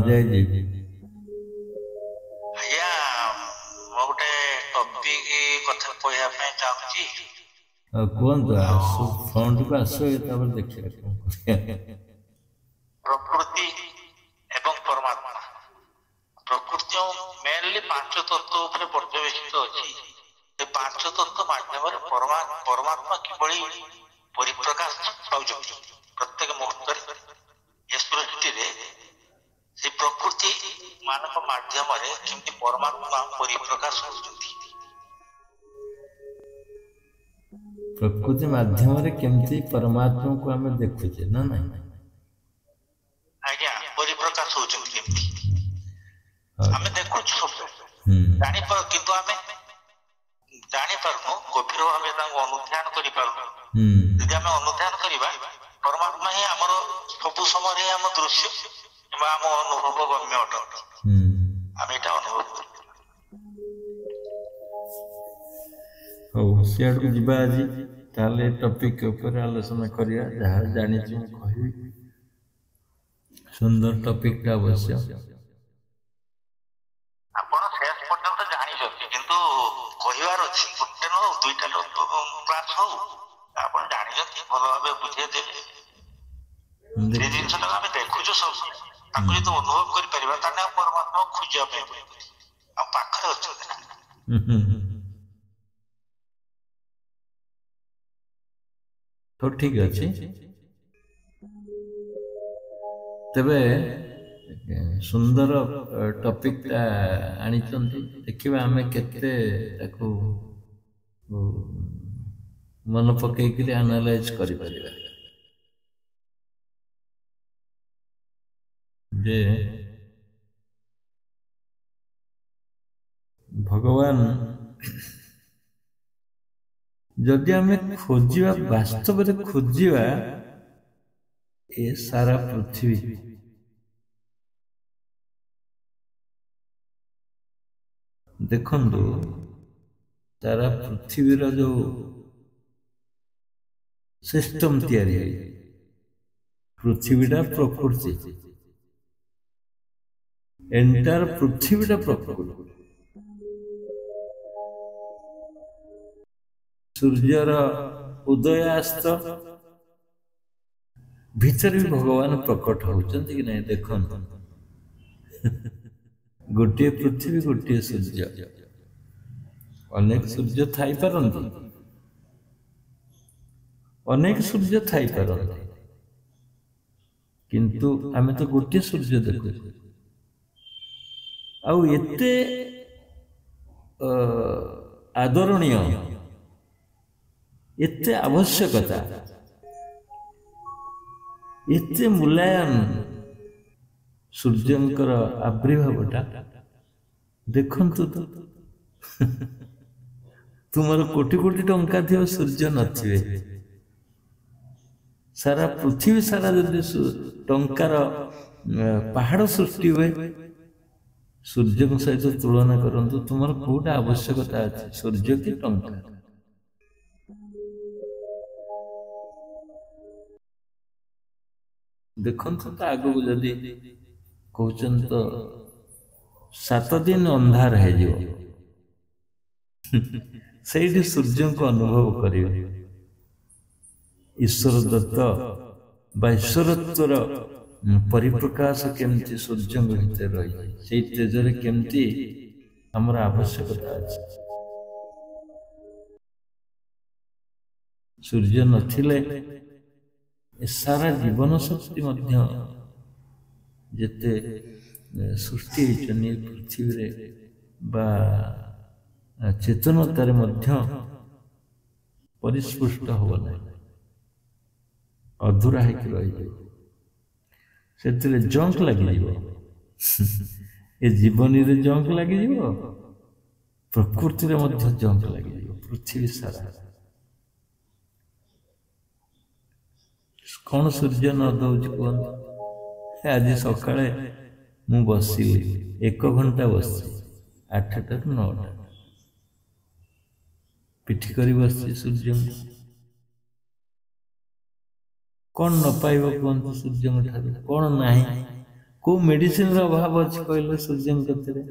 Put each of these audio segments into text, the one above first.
जय जी ଆଜ୍ଞା ମୁଁ ଗୋଟେ ଟପିକ କଥା କହିବା ପାଇଁ ଚାହୁଁଛି। କୁହନ୍ତୁ ଫ୍ରଣ୍ଟ କୁ ଆସ ତାପରେ ଦେଖିବା କଣ କରିବା। ପ୍ରକୃତି ଏବଂ ପରମାତ୍ମା। ପ୍ରକୃତି ମେନଲି ପାଞ୍ଚ ତତ୍ତ୍ୱ ଉପରେ ପର୍ଯ୍ୟବେସିତ ଅଛି। ଏ ପାଞ୍ଚ ତତ୍ତ୍ୱ ମାଧ୍ୟମରେ ପରମାତ୍ମା କିଭଳି ପରିପ୍ରକାଶ ପାଉଛନ୍ତି ପ୍ରତ୍ୟେକ ମୁହୂର୍ତ୍ତରେ ଏ ସୃଷ୍ଟିରେ, ସେ ପ୍ରକୃତି ମାନଙ୍କ ମାଧ୍ୟମରେ କେମିତି ପରମାତ୍ମା ପରିପ୍ରକାଶ ହେଉଛନ୍ତି। ପ୍ରକୃତି ମାଧ୍ୟମରେ କେମିତି ପରମାତ୍ମାକୁ ଆମେ ଦେଖୁଛେ ନା ନାଇଁ? ଆଜ୍ଞା, ପରିପ୍ରକାଶ ହଉଛନ୍ତି କେମିତି ଆମେ ଦେଖୁଛୁ ସବୁ ଜାଣିପାରୁ, କିନ୍ତୁ ଆମେ ଜାଣିପାରୁନୁ, ଗଭୀର ଭାବେ ତାଙ୍କୁ ଅନୁଧ୍ୟାନ କରିପାରୁନୁ। ଯଦି ଆମେ ଅନୁଧ୍ୟାନ କରିବା, ପରମାତ୍ମା ହିଁ ଆମର ସବୁ ସମୟରେ ଆମ ଦୃଶ୍ୟ କିମ୍ବା ଆମ ଅନୁଭବ ଗମ୍ୟ ଅଟନ୍ତି। ଆମେ ଏଇଟା ଅନୁଭବ କରୁ। ହଉ, ସିଆଡ଼କୁ ଯିବା ଆଜି। ତାହେଲେ ଟପିକ ଉପରେ ଆଲୋଚନା କରିବା। ଯାହା ଜାଣିଛୁ ମୁଁ କହିବି। ସୁନ୍ଦର ଟପିକଟା ଅବଶ୍ୟ। ଆପଣ ଶେଷ ପର୍ଯ୍ୟନ୍ତ ଜାଣିଛନ୍ତି, କିନ୍ତୁ କହିବାର ଅଛି ଗୋଟେ ନ ହଉ ଦୁଇଟା କ୍ଲାସ ହଉ ଆପଣ ଜାଣିଛନ୍ତି, ଭଲ ଭାବେ ବୁଝେଇଦେଲେ। ସେ ଜିନିଷଟାକୁ ଆମେ ଦେଖୁଛୁ ସବୁ, ତାକୁ ଯଦି ଅନୁଭବ କରିପାରିବା ତାହେଲେ ଆମ ପରମାତ୍ମା ଖୋଜିବା ପାଇଁ ପଡିବ। ଆମ ପାଖରେ ଅଛନ୍ତି ନା। ତ ଠିକ ଅଛି। ତେବେ ସୁନ୍ଦର ଟପିକଟା ଆଣିଛନ୍ତି। ଦେଖିବା ଆମେ କେତେ ତାକୁ ମନ ପକେଇକିରି ଆନାଲାଇଜ କରିପାରିବା। ଯେ ଭଗବାନ ଯଦି ଆମେ ଖୋଜିବା, ବାସ୍ତବରେ ଖୋଜିବା ଏ ସାରା ପୃଥିବୀ, ଦେଖନ୍ତୁ ସାରା ପୃଥିବୀର ଯୋଉ ସିଷ୍ଟମ ତିଆରି ହେଇଛି, ପୃଥିବୀଟା ପ୍ରକୃତି, ଏଣ୍ଟାର ପୃଥିବୀଟା ପ୍ରକୃତି। ସୂର୍ଯ୍ୟର ଉଦୟ ଆସ୍ତ ଭିତରେ ବି ଭଗବାନ ପ୍ରକଟ ହଉଛନ୍ତି କି ନାଇଁ ଦେଖନ୍ତୁ। ଗୋଟିଏ ପୃଥିବୀ, ଗୋଟିଏ ସୂର୍ଯ୍ୟ। ଅନେକ ସୂର୍ଯ୍ୟ ଥାଇପାରନ୍ତି, ଅନେକ ସୂର୍ଯ୍ୟ ଥାଇପାରନ୍ତି, କିନ୍ତୁ ଆମେ ତ ଗୋଟିଏ ସୂର୍ଯ୍ୟ ଦେଖୁଛୁ। ଆଉ ଏତେ ଆଦରଣୀୟ, ଏତେ ଆବଶ୍ୟକତା, ଏତେ ମୂଲ୍ୟାୟନ ସୂର୍ଯ୍ୟଙ୍କର ଆବିର୍ଭାବଟା ଦେଖନ୍ତୁ ତ। ତୁମର କୋଟି କୋଟି ଟଙ୍କା ଥିବ, ସୂର୍ଯ୍ୟ ନଥିବେ। ସାରା ପୃଥିବୀ ସାରା ଯଦି ଟଙ୍କାର ପାହାଡ଼ ସୃଷ୍ଟି ହୁଏ, ସୂର୍ଯ୍ୟଙ୍କ ସହିତ ତୁଳନା କରନ୍ତୁ, ତୁମର କୋଉଟା ଆବଶ୍ୟକତା ଅଛି, ସୂର୍ଯ୍ୟ କି ଟଙ୍କା? ଦେଖନ୍ତୁ ତ ଆଗକୁ ଯଦି କହୁଛନ୍ତି ତ 7 ଦିନ ଅନ୍ଧାର ହେଇଯିବ, ସେଇଠି ସୂର୍ଯ୍ୟଙ୍କୁ ଅନୁଭବ କରିବେ। ଈଶ୍ୱର ଦତ୍ତ ବା ଈଶ୍ୱରତ୍ୱର ପରିପ୍ରକାଶ କେମିତି ସୂର୍ଯ୍ୟଙ୍କ ଭିତରେ ରହିଛି, ସେଇ ତେଜରେ କେମିତି ଆମର ଆବଶ୍ୟକତା ଅଛି। ସୂର୍ଯ୍ୟ ନଥିଲେ ଏ ସାରା ଜୀବନ ଶକ୍ତି ମଧ୍ୟ ଯେତେ ସୃଷ୍ଟି ହେଇଛନ୍ତି ପୃଥିବୀରେ ବା ଚେତନତାରେ ମଧ୍ୟ ପରିସ୍ପୃଷ୍ଟ ହବ ନାହିଁ, ଅଧୁରା ହେଇକି ରହିଯିବ। ସେଥିରେ ଜଙ୍କ ଲାଗିଯିବ। ଏ ଜୀବନୀରେ ଜଙ୍କ ଲାଗିଯିବ, ପ୍ରକୃତିରେ ମଧ୍ୟ ଜଙ୍କ ଲାଗିଯିବ। ପୃଥିବୀ ସାରା କଣ ସୂର୍ଯ୍ୟ ନ ଦଉଛି କୁହନ୍ତୁ? ଆଜି ସକାଳେ ମୁଁ ବସିଲି, 1 ଘଣ୍ଟା ବସିଛି, 8ଟାରୁ 9ଟା ପିଠି କରି ବସିଛି ସୂର୍ଯ୍ୟଙ୍କୁ। କଣ ନ ପାଇବ କୁହନ୍ତୁ ସୂର୍ଯ୍ୟଙ୍କ ଠାରୁ? କଣ ନାହିଁ? को मेडिसिन रो अभाव अछि कहले सूर्य कतरे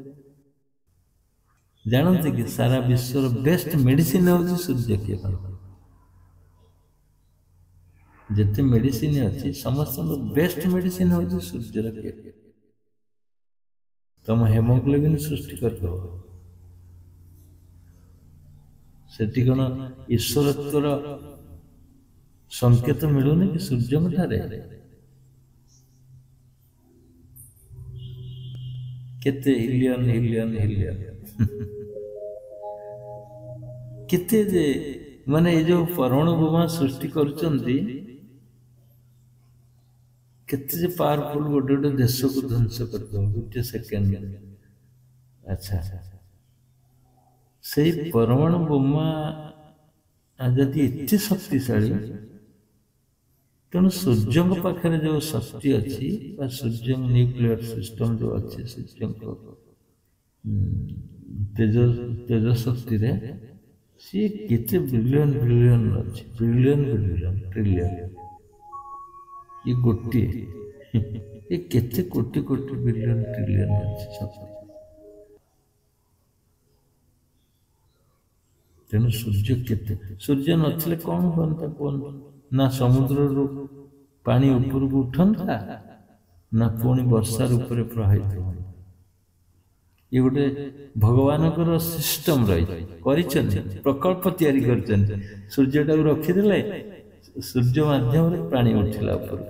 जानते कि सारा विश्व रो बेस्ट मेडिसिन होछि सूर्य के जते मेडिसिन अछि समस्त बेस्ट मेडिसिन होछि सूर्य रो के तुम हेमोग्लोबिन सृष्टि करदो सेठी कोन ईश्वरत्वर संकेत मिलुनी कि सूर्य ठारे केते हिलियन हिलियन हिलियन केते जे माने ए जो परमाणु बोमा सृष्टि करचंती केते जे पावरफुल गोटे गोटे देश को ध्वंस कर दो गोटे सेकेंड अच्छा से परमाणु बोमा यदि इतने शक्तिशाली तेणु सूर्य पाखे जो शक्ति अच्छी सूर्य न्यूक्लियर सिस्टम जो अच्छे सूर्य तेज तेज शक्ति सी केते बिलियन बिलियन अच्छी बिलियन बिलियन ट्रिलियन ये गोटे ये केते कोटि कोटि बिलियन ट्रिलियन अच्छी शक्ति तेणु सूर्य केते सूर्य नथिले कौन बनता कौन ना समुद्र रू पानी ऊपर को उठंता ना पुणी वर्षा रूप प्रवाहित हो ये गोटे भगवान सिस्टम रही प्रकल्प तैयारी कर सूर्य टाक रखीदे सूर्य माध्यम पानी उठिला ऊपर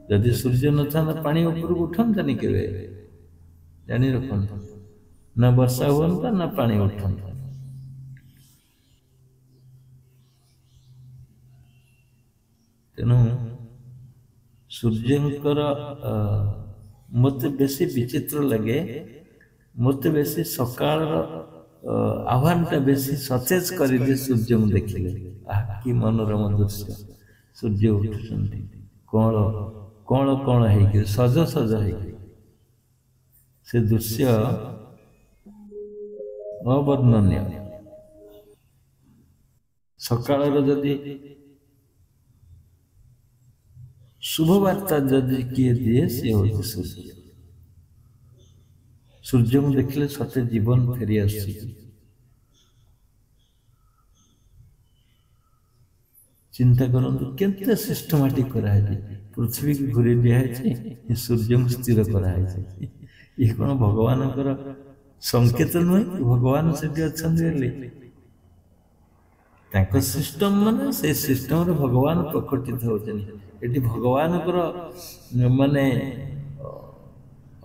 जदि सूर्य न था पानी ऊपर को उठंतानी के जानी रखता ना वर्षा हुआ ना पानी उठंता तेणु सूर्यंकर मत बेसी विचित्र लगे मत बेसी सकाळ आह्वान टा बेसी सचेत कर सूर्य को देखिले कि मनोरम दृश्य सूर्य उठुଛନ୍ତି कौन कौन कौन है सज सज है से दृश्य अवर्णनीय सकाळ जदि शुभ वार्ता जदि किए दिए सी हूँ सूर्य सूर्य को देखले सते जीवन फेरी आस चिंता करंतु केते सिस्टमैटिक कराय पृथ्वी की घुरे दिया है सूर्य को स्थिर कराय ये कौन भगवान संकेत नुहे भगवान से अच्छा सिस्टम माने से सिस्टम रे भगवान प्रकटित होते ये भगवान माने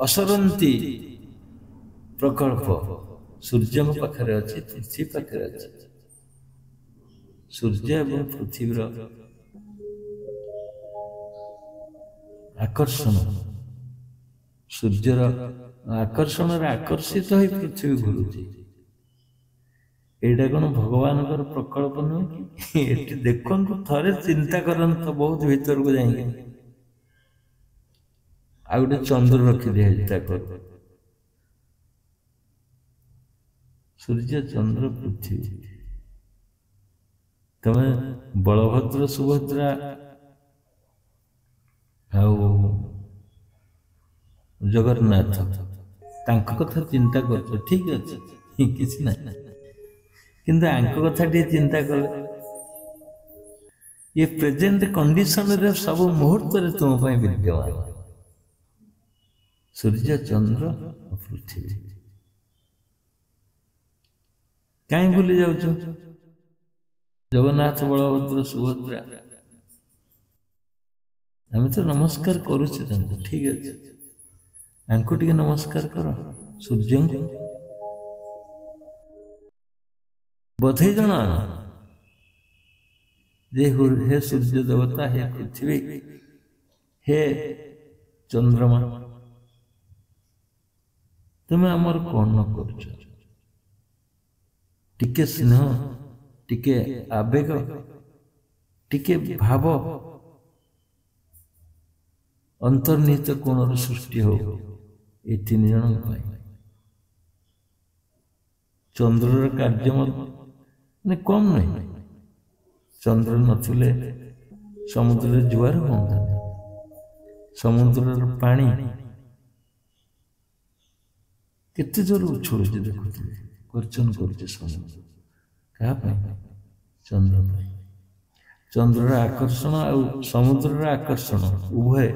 असरंती प्रकल्प सूर्य पाखे अच्छी पृथ्वी पाखे अच्छी सूर्य एवं पृथ्वी आकर्षण सूर्यर आकर्षण आकर्षित हो पृथ्वी घूरुची एटा कौन भगवान प्रकल्प नुह कि देखु थे चिंता करत बहुत भीतर को जाएंगे आ गोटे चंद्र रखी दिया सूर्य चंद्र पृथ्वी तमे बलभद्र सुभद्रा जगन्नाथ तांको कथा चिंता कर ठीक अच्छे किसी ना किंतु आंक कथा चिंता कले ये प्रेजेंट कंडीशन रे सब मुहूर्त रे तुम विद्यमान सूर्य चंद्र पृथ्वी कहीं भूली जाऊ जगन्नाथ बलभद्र सुभद्रा आम तो नमस्कार करुचे ठीक अच्छे आंको टे नमस्कार कर सूर्य को बधे जन जे हे सूर्य देवता हे पृथ्वी हे चंद्रमा तुम्हें आमर कौन कर टिके स्नेह टिके आवेग टिके भाव अंतर्निहित कोण सृष्टि हो ये तीन जन चंद्र कार्य ने कम नहीं चंद्र नथिले समुद्र जुआर बंदा ସମୁଦ୍ରର ପାଣି କେତେ ଜୋର ଉଛୁଳୁଛି ଦେଖୁଥିବେ, ଗର୍ଜନ କରୁଛି ସମୁଦ୍ର। କାହା ପାଇଁ? ଚନ୍ଦ୍ର ପାଇଁ। ଚନ୍ଦ୍ରର ଆକର୍ଷଣ ଆଉ ସମୁଦ୍ରର ଆକର୍ଷଣ ଉଭୟ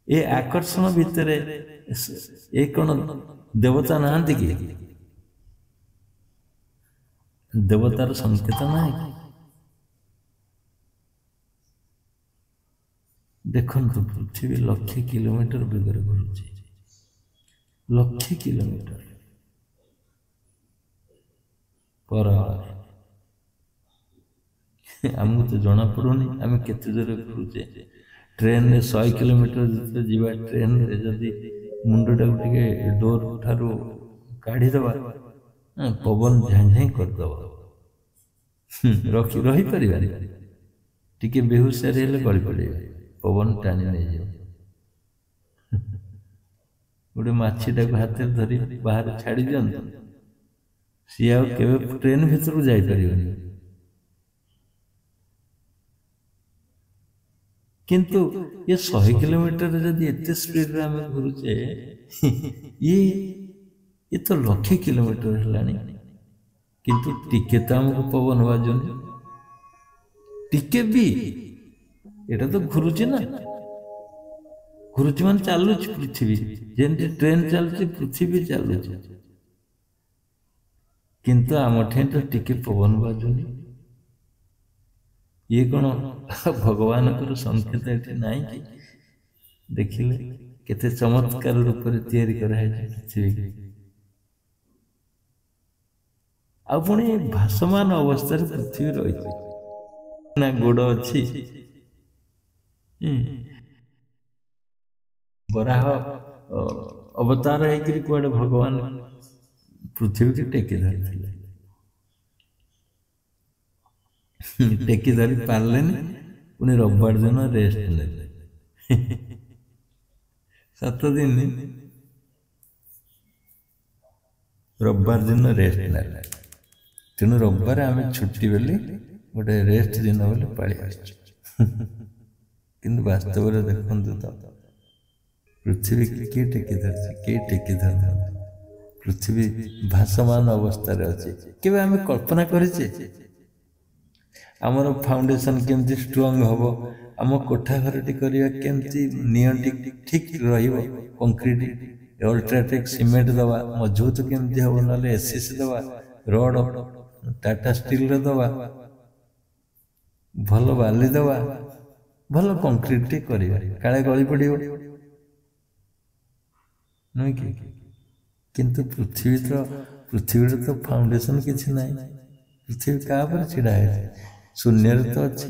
ଏ ଆକର୍ଷଣ ଭିତରେ ଏ କଣ ଦେବତା ନାହାନ୍ତି କି? ଦେବତାର ସଂକେତ ନାହିଁ କି? ଦେଖନ୍ତୁ ପୃଥିବୀ 1,00,000 କିଲୋମିଟର ବେଗରେ ଘୁରୁଛି, 1,00,000 କିଲୋମିଟର पर आवर। आमको तो जना पड़ुनी आम केते जोरे घुरुचे। ट्रेन में 100 किलोमीटर जिते जीवा ट्रेन रे जदि मुंडटा टिके डोर ठारू काढ़ी दबा पवन झाई झाई कर दबा रही परिबा टिके बेहुश हेले गଳି पड़े पवन टाणी नहीं जाओ। गोटे माछीटा हाथ धरी बाहर छाड़ी दियंतु सी आ केवे ट्रेन भीतर जाई परिबनी। किंतु ये 100 किलोमीटर जदि एते स्पीड रे हम घुरुचे ये तो 1,00,000 किलोमीटर हलानी किंतु टिके तो हमको पवन बाजुनी टिके भी एटा तो घुरुचे ना घुरुचे मान चालुच पृथ्वी जेंति ट्रेन चलुची पृथ्वी चलुची किंतु आम ठे तो टिके पवन बाजुनी। ये कौन भगवान को संकेत ये नाई कि देखिले केते चमत्कार रूप में तैयारी कराई पृथ्वी आ पुणी भासमान अवस्था पृथ्वी रही ना गोड़ अच्छी बराह अवतार है कुआडे भगवान पृथ्वी की टेकी धरी टेकी धरी पारे पुणी रविवार दिन रेस्ट ने 7 दिन रविवार दिन रेस्ट ने तेणु रविवार आम छुट्टी बोली गोटे रेस्ट दिन बोली पाली कि वास्तव देखु तो पृथ्वी किए टेकी धरती किए टेकी धर पृथ्वी भासमान अवस्था अच्छे केवे आम कल्पना करेचे आमर फाउंडेशन केमती स्ट्रंग हम आम कोठा घर टी करवा केमती नियंटी ठीक रहिबो कंक्रीट अल्ट्राटेक सीमेंट दवा मजबूत केमती हम ना एसीसी दवा रड टाटा स्टील दवा भल बाली दवा भल कंक्रीट टी करवा काले गली पड़ो नुह कि किंतु पृथ्वी तो फाउंडेशन किसी ना पृथ्वी क्या छिड़ा है शून्य तो अच्छी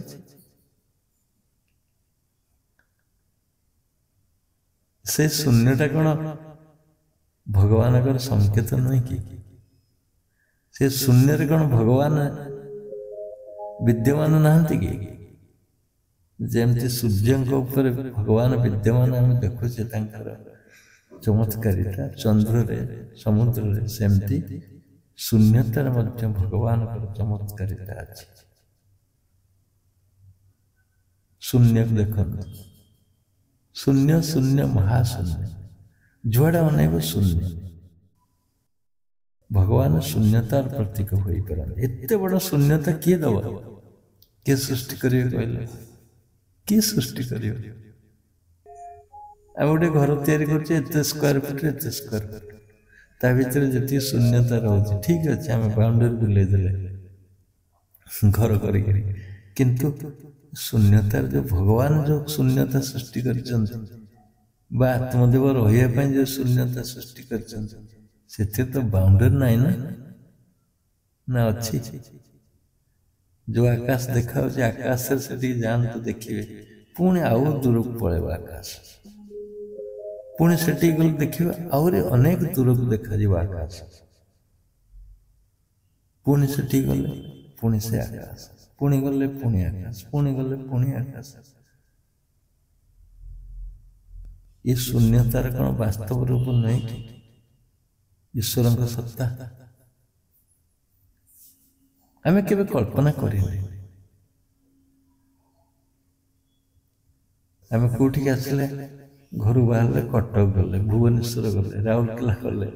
से शून्यटा कौन भगवान का संकेत नुह कि से शून्य कौन भगवान विद्यमान नहांती कि जमती सूर्य भगवान विद्यमान आम देखुचे चमत्कारिता चंद्र रे समुद्र रे सेमती शून्यतार मध्य भगवान चमत्कारिता अच्छी। शून्य देखो शून्य शून्य महाशून्य जुआड़ा अनेक शून्य भगवान शून्यतार प्रतीक हो पारे एते बड़ शून्यता किए दब किए सृष्टि करिए कहले किए सृष्टि करिए गोटे घर या स्क्वायर फुट एत स्क्वायर फुट ता भीतर जी शून्यता रोचे ठीक अच्छे आम बाउंडरी बुले देले घर कर किंतु शून्यतार जो भगवान जो शून्यता सृष्टि कर आत्मदेव रही जो शून्यता सृष्टि कर तो बाउंडरी नाई ना अच्छी जो आकाश देखा आकाश से जान तो देखिए पुणी आउ दूर को पड़ेगा आकाश पुणी से गल देखिए आहरी अनेक दूर को देखा आकाश पुणी से गले पुणी से आकाश पुणी गले पुणी आकाश पुणी गले पुणी आकाश ये शून्यतार कौन वास्तव रूप नहीं कि ईश्वर सत्ता आम के कल्पना करें ଆମେ କୋଉଠିକି ଆସିଲେ ଘରୁ ବାହାରିଲେ କଟକ ଗଲେ, ଭୁବନେଶ୍ୱର ଗଲେ, ରାଉରକେଲା ଗଲେ,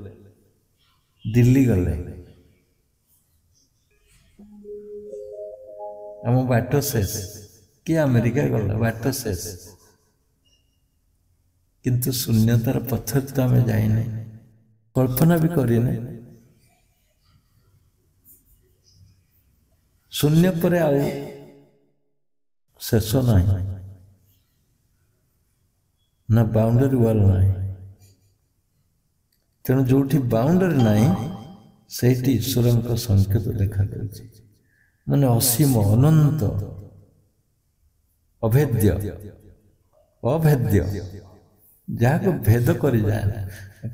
ଦିଲ୍ଲୀ ଗଲେ, ଆମ ବାଟ ଶେଷ। କି ଆମେରିକା ଗଲା, ବାଟ ଶେଷ। କିନ୍ତୁ ଶୂନ୍ୟତାର ପଥରେ ତ ଆମେ ଯାଇନେ, କଳ୍ପନା ବି କରିନେ। ଶୂନ୍ୟ ପରେ ଆଉ ଶେଷ ନାହିଁ, ନା ବାଉଣ୍ଡରୀ ୱାଲ୍ ନାହିଁ। ତେଣୁ ଯୋଉଠି ବାଉଣ୍ଡରୀ ନାହିଁ ସେଇଠି ଈଶ୍ୱରଙ୍କ ସଂକେତ ଦେଖାଯାଉଛି। ମାନେ ଅସୀମ, ଅନନ୍ତ, ଅଭେଦ୍ୟ, ଅଭେଦ୍ୟ, ଯାହାକୁ ଭେଦ କରିଯାଏ ନା,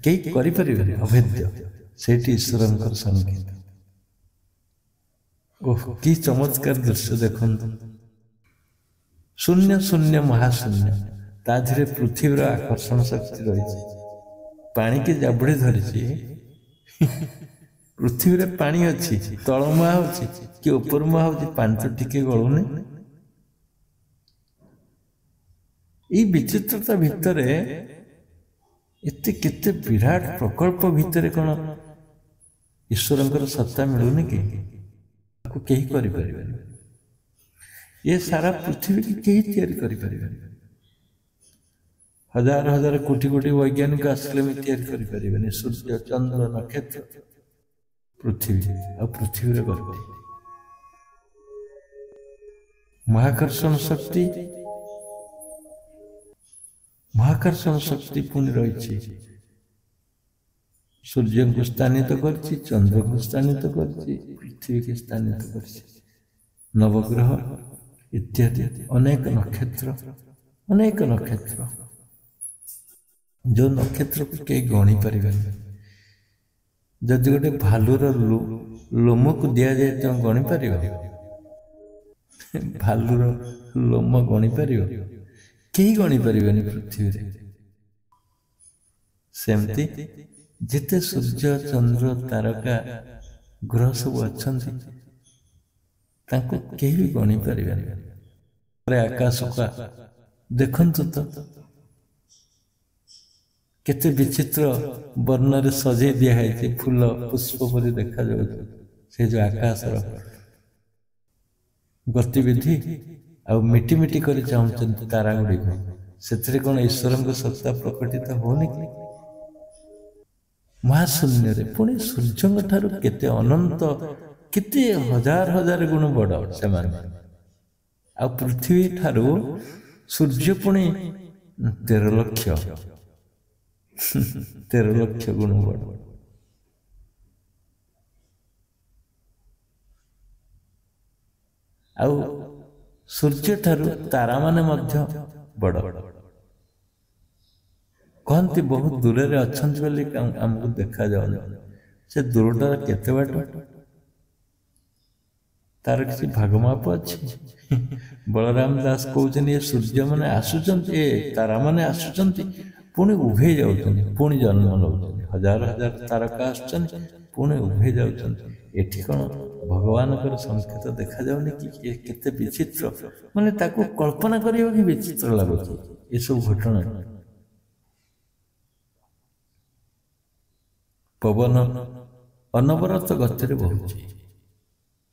କେହି କରିପାରିବେନି, ଅଭେଦ୍ୟ, ସେଇଠି ଈଶ୍ୱରଙ୍କର ସଂକେତ। ଓହ, କି ଚମତ୍କାର ଦୃଶ୍ୟ ଦେଖନ୍ତୁ। ଶୂନ୍ୟ ଶୂନ୍ୟ ମହାଶୂନ୍ୟ, ତା ଦେହରେ ପୃଥିବୀର ଆକର୍ଷଣ ଶକ୍ତି ରହିଛି। ପାଣିକି ଜାବୁଡ଼ି ଧରିଛି, ପୃଥିବୀରେ ପାଣି ଅଛି, ତଳମୁହାଁ ହଉଛି କି ଉପରମୁହାଁ ହଉଛି, ପାଣି ତ ଟିକେ ଗଳୁନି। ଏଇ ବିଚିତ୍ରତା ଭିତରେ ଏତେ କେତେ ବିରାଟ ପ୍ରକଳ୍ପ ଭିତରେ କଣ ଈଶ୍ୱରଙ୍କର ସତ୍ତା ମିଳୁନି କି? ତାକୁ କେହି କରିପାରିବେନି। ଏ ସାରା ପୃଥିବୀକି କେହି ତିଆରି କରିପାରିବେନି। ହଜାର ହଜାର କୋଟି କୋଟି ବୈଜ୍ଞାନିକ ଆସିଲେ ବି ତିଆରି କରିପାରିବେନି। ସୂର୍ଯ୍ୟ, ଚନ୍ଦ୍ର, ନକ୍ଷତ୍ର, ପୃଥିବୀ, ଆଉ ପୃଥିବୀରେ ଗତି। ମହାକର୍ଷଣ ଶକ୍ତି, ମହାକର୍ଷଣ ଶକ୍ତି ପୁଣି ରହିଛି। ସୂର୍ଯ୍ୟଙ୍କୁ ସ୍ଥାନିତ କରିଛି, ଚନ୍ଦ୍ରକୁ ସ୍ଥାନିତ କରିଛି, ପୃଥିବୀକି ସ୍ଥାନିତ କରିଛି, ନବଗ୍ରହ ଇତ୍ୟାଦି ଅନେକ ନକ୍ଷତ୍ର, ଅନେକ ନକ୍ଷତ୍ର, ଯୋଉ ନକ୍ଷତ୍ରକୁ କେହି ଗଣି ପାରିବେନି। ଯଦି ଗୋଟେ ଭାଲୁର ଲୋମକୁ ଦିଆଯାଏ, ତମେ ଗଣିପାରିବ? ଭାଲୁର ଲୋମ ଗଣିପାରିବ? କେହି ଗଣିପାରିବେନି ପୃଥିବୀରେ। ସେମିତି ଯେତେ ସୂର୍ଯ୍ୟ, ଚନ୍ଦ୍ର, ତାରକା, ଗ୍ରହ ସବୁ ଅଛନ୍ତି, ତାଙ୍କୁ କେହି ବି ଗଣି ପାରିବେନି। ଆକାଶକା ଦେଖନ୍ତୁ ତ, କେତେ ବିଚିତ୍ର ବର୍ଣ୍ଣରେ ସଜେଇ ଦିଆହେଇଛି, ଫୁଲ ପୁଷ୍ପ ପରି ଦେଖାଯାଉଛି। ସେ ଯୋଉ ଆକାଶର ଗତିବିଧି ଆଉ ମିଟି ମିଟି କରି ଚାହୁଁଛନ୍ତି ତାରା ଗୁଡ଼ିକ, ସେଥିରେ କଣ ଈଶ୍ୱରଙ୍କ ସତ୍ତା ପ୍ରକଟିତ ହଉନି କି? ମହାଶୂନ୍ୟରେ ପୁଣି ସୂର୍ଯ୍ୟଙ୍କ ଠାରୁ କେତେ ଅନନ୍ତ, କେତେ ହଜାର ହଜାର ଗୁଣ ବଡ଼ ସେମାନେ। ଆଉ ପୃଥିବୀ ଠାରୁ ସୂର୍ଯ୍ୟ ପୁଣି 13 ଲକ୍ଷ 13 ଲକ୍ଷ ଗୁଣ ବଡ଼। ଆଉ ସୂର୍ଯ୍ୟ ଠାରୁ ତାରା ମାନେ ମଧ୍ୟ ବଡ଼। କହନ୍ତି ବହୁତ ଦୂରରେ ଅଛନ୍ତି ବୋଲି ଆମକୁ ଦେଖାଯାଉନି। ସେ ଦୂରଟା କେତେ ବାଟ, ତାର କିଛି ଭାଗମାପ ଅଛି? ବଳରାମ ଦାସ କହୁଛନ୍ତି, ଏ ସୂର୍ଯ୍ୟ ମାନେ ଆସୁଛନ୍ତି, ଏ ତାରା ମାନେ ଆସୁଛନ୍ତି, ପୁଣି ଉଭେଇ ଯାଉଛନ୍ତି, ପୁଣି ଜନ୍ମ ନେଉଛନ୍ତି। ହଜାର ହଜାର ତାରକା ଆସୁଛନ୍ତି, ପୁଣି ଉଭେଇ ଯାଉଛନ୍ତି। ଏଠି କଣ ଭଗବାନଙ୍କର ସଂକେତ ଦେଖାଯାଉନି କି? କେତେ ବିଚିତ୍ର, ମାନେ ତାକୁ କଳ୍ପନା କରିବା ବି ବିଚିତ୍ର ଲାଗୁଛି ଏସବୁ ଘଟଣା। ପବନ ଅନବରତ ଗତିରେ ବହୁଛି,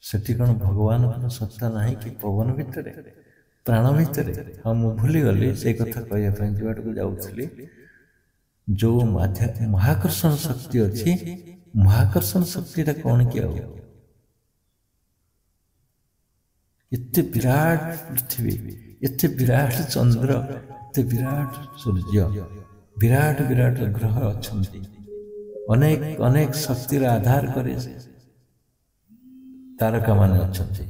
ସେଠି କଣ ଭଗବାନଙ୍କର ସତ୍ତା ନାହିଁ କି? ପବନ ଭିତରେ, ପ୍ରାଣ ଭିତରେ। ହଁ, ମୁଁ ଭୁଲିଗଲି ସେଇ କଥା କହିବା ପାଇଁ, ଯୁଆଡ଼କୁ ଯାଉଥିଲି। ଯୋଉ ମହାକର୍ଷଣ ଶକ୍ତି ଅଛି, ମହାକର୍ଷଣ ଶକ୍ତିଟା କଣ କି? ଆଉ ଏତେ ବିରାଟ ପୃଥିବୀ, ଏତେ ବିରାଟ ଚନ୍ଦ୍ର, ଏତେ ବିରାଟ ସୂର୍ଯ୍ୟ, ବିରାଟ ବିରାଟ ଗ୍ରହ ଅଛନ୍ତି, ଅନେକ ଅନେକ ଶକ୍ତିର ଆଧାର କରି ତାରକା ମାନେ ଅଛନ୍ତି।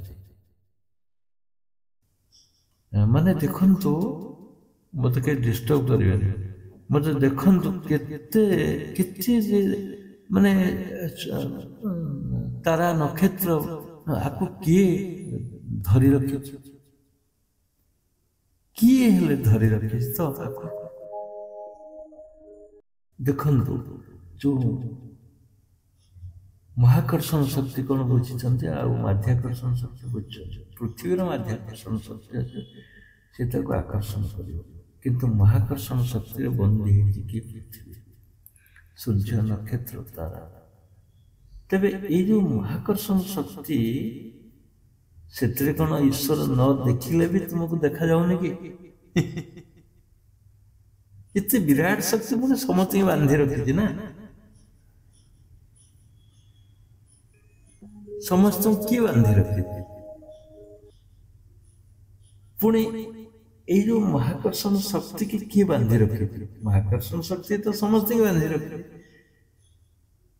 ମାନେ ଦେଖନ୍ତୁ, ମତେ କେହି ଡିଷ୍ଟର୍ବ କରିବେନି, ମତେ ଦେଖନ୍ତୁ କେତେ କେତେ ମାନେ ତାରା, ନକ୍ଷତ୍ର, ଆକୁ କିଏ ଧରି ରଖିଛି? କିଏ ହେଲେ ଧରି ରଖିଛି ତ ତାକୁ? ଦେଖନ୍ତୁ, ଯୋଉ ମହାକର୍ଷଣ ଶକ୍ତି କଣ ବୁଝିଛନ୍ତି, ଆଉ ମାଧ୍ୟାକର୍ଷଣ ଶକ୍ତି ବୁଝିଛନ୍ତି। ପୃଥିବୀର ମାଧ୍ୟାକର୍ଷଣ ଶକ୍ତି ଅଛି, ସେ ତାକୁ ଆକର୍ଷଣ କରିବ। किंतु महाकर्षण शक्ति बंदी है कि पृथ्वी सूर्य नक्षत्र तारा तेबे ये जो महाकर्षण शक्ति से कौन ईश्वर न देखिले भी तुमको देखा जाऊनी कि इतने विराट शक्ति मुझे समस्त बांधि रखी ना समस्त किए बांधि रखी पुणे ये जो महाकर्षण शक्ति की किए बांधि रखी महाकर्षण शक्ति तो समस्त बांधि रखी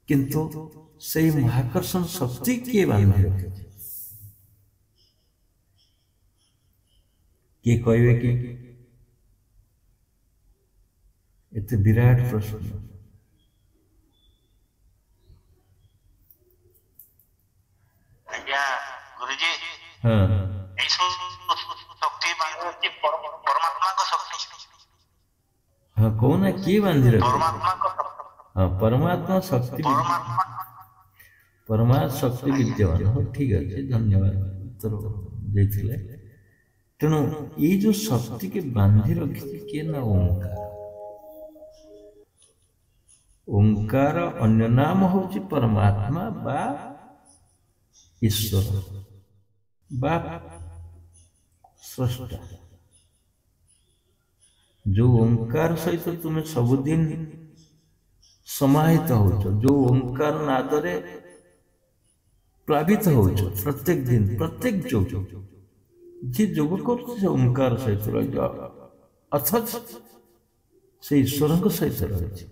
किंतु से महाकर्षण शक्ति किए बांधि रखी किए कहवे कि इतने विराट प्रश्न गुरुजी हाँ परमात्मा को शक्ति हाँ कौन है किए बांधि रखी हाँ परमात्मा शक्ति परमात्मा शक्ति विद्यमान हो ठीक अच्छे धन्यवाद उत्तर देथिले तेणु ये जो शक्ति के बांधि रखी किए ना ओंकार ओंकार अन्य नाम होची परमात्मा बा ईश्वर बा स्रष्टा जो ओंकार सहित तुम्हें सबुदिन समाहित हो जो ओंकार नादरे प्लावित हो प्रत्येक दिन प्रत्येक जो जी जोग कर ओंकार सहित रही अथच से ईश्वर सहित रही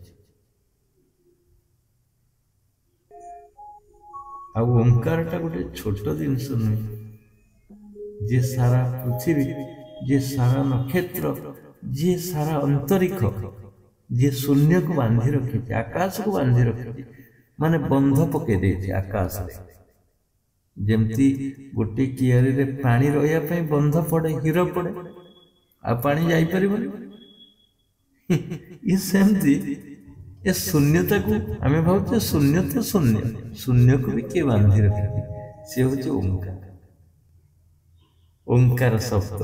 आ ओंकार टा गोटे छोट जिनस नुहे जे सारा पृथ्वी जे सारा नक्षत्र जे सारा अंतरिक्ष जे शून्य को बांधि रखी आकाश को बांधि रखी माने बंध पके दे आकाश जमती गोटे कियारी रे पानी रहिया पे बंध पड़े हीरो पड़े आ पानी जाई परिबनी ये सेमती ये शून्यता को आमे भावते शून्यता शून्य शून्य को भी के बांधि रखी से होचे ओंकार ओंकार शब्द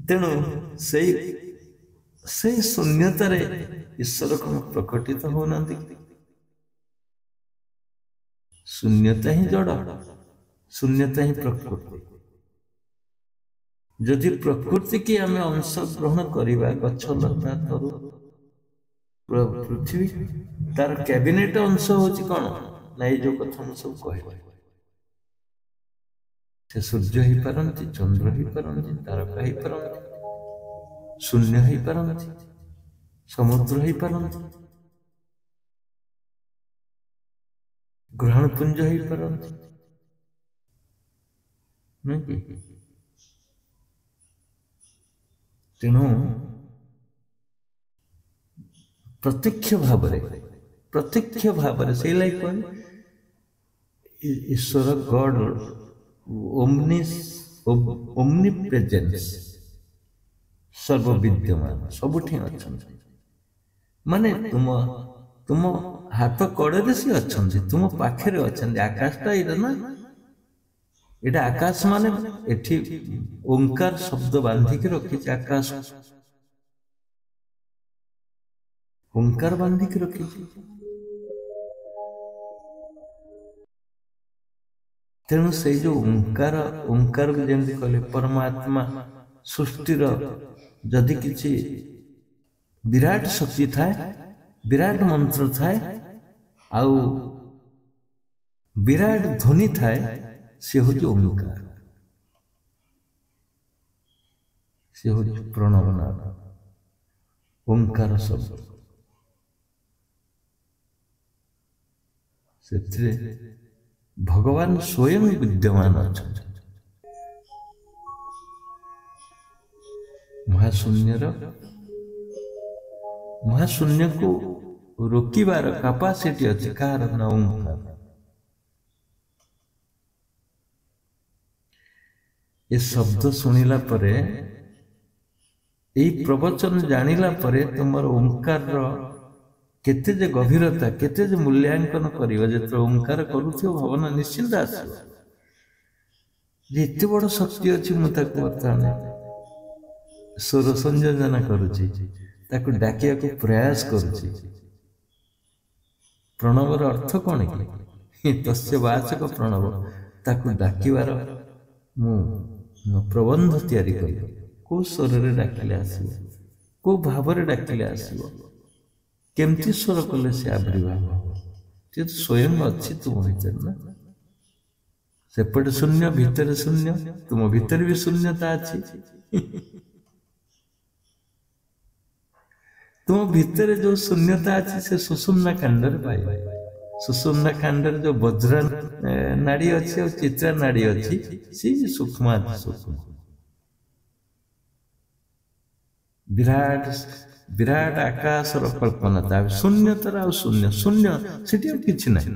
तेणु से शून्यता रे ईश्वर को प्रकटित होना शून्यता ही जड़ शून्यता ही प्रकृति जदि प्रकृति की आम अंश ग्रहण करवा गछ लता तरु पृथ्वी तार कैबिनेट अंश होची कौन ना ये जो कथा हम सब कहे से सूर्य ही पारंती चंद्र ही पारंती तारका ही पारंती शून्य ही पारंती समुद्र ही पारंती ग्रहण पुंज ही पारंती नहीं तेणु प्रत्यक्ष भाव से लाइक ईश्वर गॉड ओमनीप्रेजेंस सर्वविद्यमान सबुठी अच्छे माने तुम हाथ कड़े सी अच्छा तुम पाखे अच्छा आकाशटा ये ना ये आकाश माने एठी ओंकार शब्द बांधिक रखी आकाश ओंकार बांधिक रखी तेणु से जो ओंकार ओंकार जमी कहले परमात्मा सृष्टिर जदि किसी विराट शक्ति थाए विराट मंत्र थाए आउ विराट ध्वनि थाए से हूँ ओंकार से हूँ प्रणव नाम ओंकार शब्द से भगवान स्वयं विद्यमान अच्छा महाशून्य को रोकिबार कैपेसिटी अच्छी कार ना ओंकार ये शब्द शुणिला परे यही प्रवचन जानिला परे तुमर ओंकार केते जे गभीरता केते जे मूल्यांकन करियो जे ओंकार करूथियो भावना निश्चिंत आसो जे इतने बड़ शक्ति अच्छी मुझे बर्तमान ସ୍ୱର ସଂଯୋଜନା କରୁଛି, ତାକୁ ଡାକିବାକୁ ପ୍ରୟାସ କରୁଛି। ପ୍ରଣବର ଅର୍ଥ କ'ଣ କି? ତସ୍ୟ ବାଚକ ପ୍ରଣବ, ତାକୁ ଡାକିବାର ମୁଁ ପ୍ରବନ୍ଧ ତିଆରି କଲି। କୋଉ ସ୍ୱରରେ ଡାକିଲେ ଆସିବ, କୋଉ ଭାବରେ ଡାକିଲେ ଆସିବ, କେମିତି ସ୍ୱର କଲେ ସେ ଆବିର୍ଭାବ ହେବ। ଯେହେତୁ ସ୍ୱୟଂ ଅଛି ତୁମ ଭିତରେ ନା, ସେପଟେ ଶୂନ୍ୟ, ଭିତରେ ଶୂନ୍ୟ, ତୁମ ଭିତରେ ବି ଶୂନ୍ୟତା ଅଛି। ତୁମ ଭିତରେ ଯୋଉ ଶୂନ୍ୟତା ଅଛି ସେ ସୁଷୁମ୍ନା କାଣ୍ଡରେ ପାଇବ। ସୁଷୁମ୍ନା କାଣ୍ଡରେ ଯୋଉ ବଜ୍ରା ନାଡି ଅଛି ଆଉ ଚିତ୍ରା ନାଡି ଅଛି, ସେ ସୂକ୍ଷ୍ମ ସୂକ୍ଷ୍ମ ବିରାଟ ବିରାଟ ଆକାଶର କଳ୍ପନା, ତା ଶୂନ୍ୟତାର ଆଉ ଶୂନ୍ୟ ଶୂନ୍ୟ, ସେଠି ଆଉ କିଛି ନାହିଁ।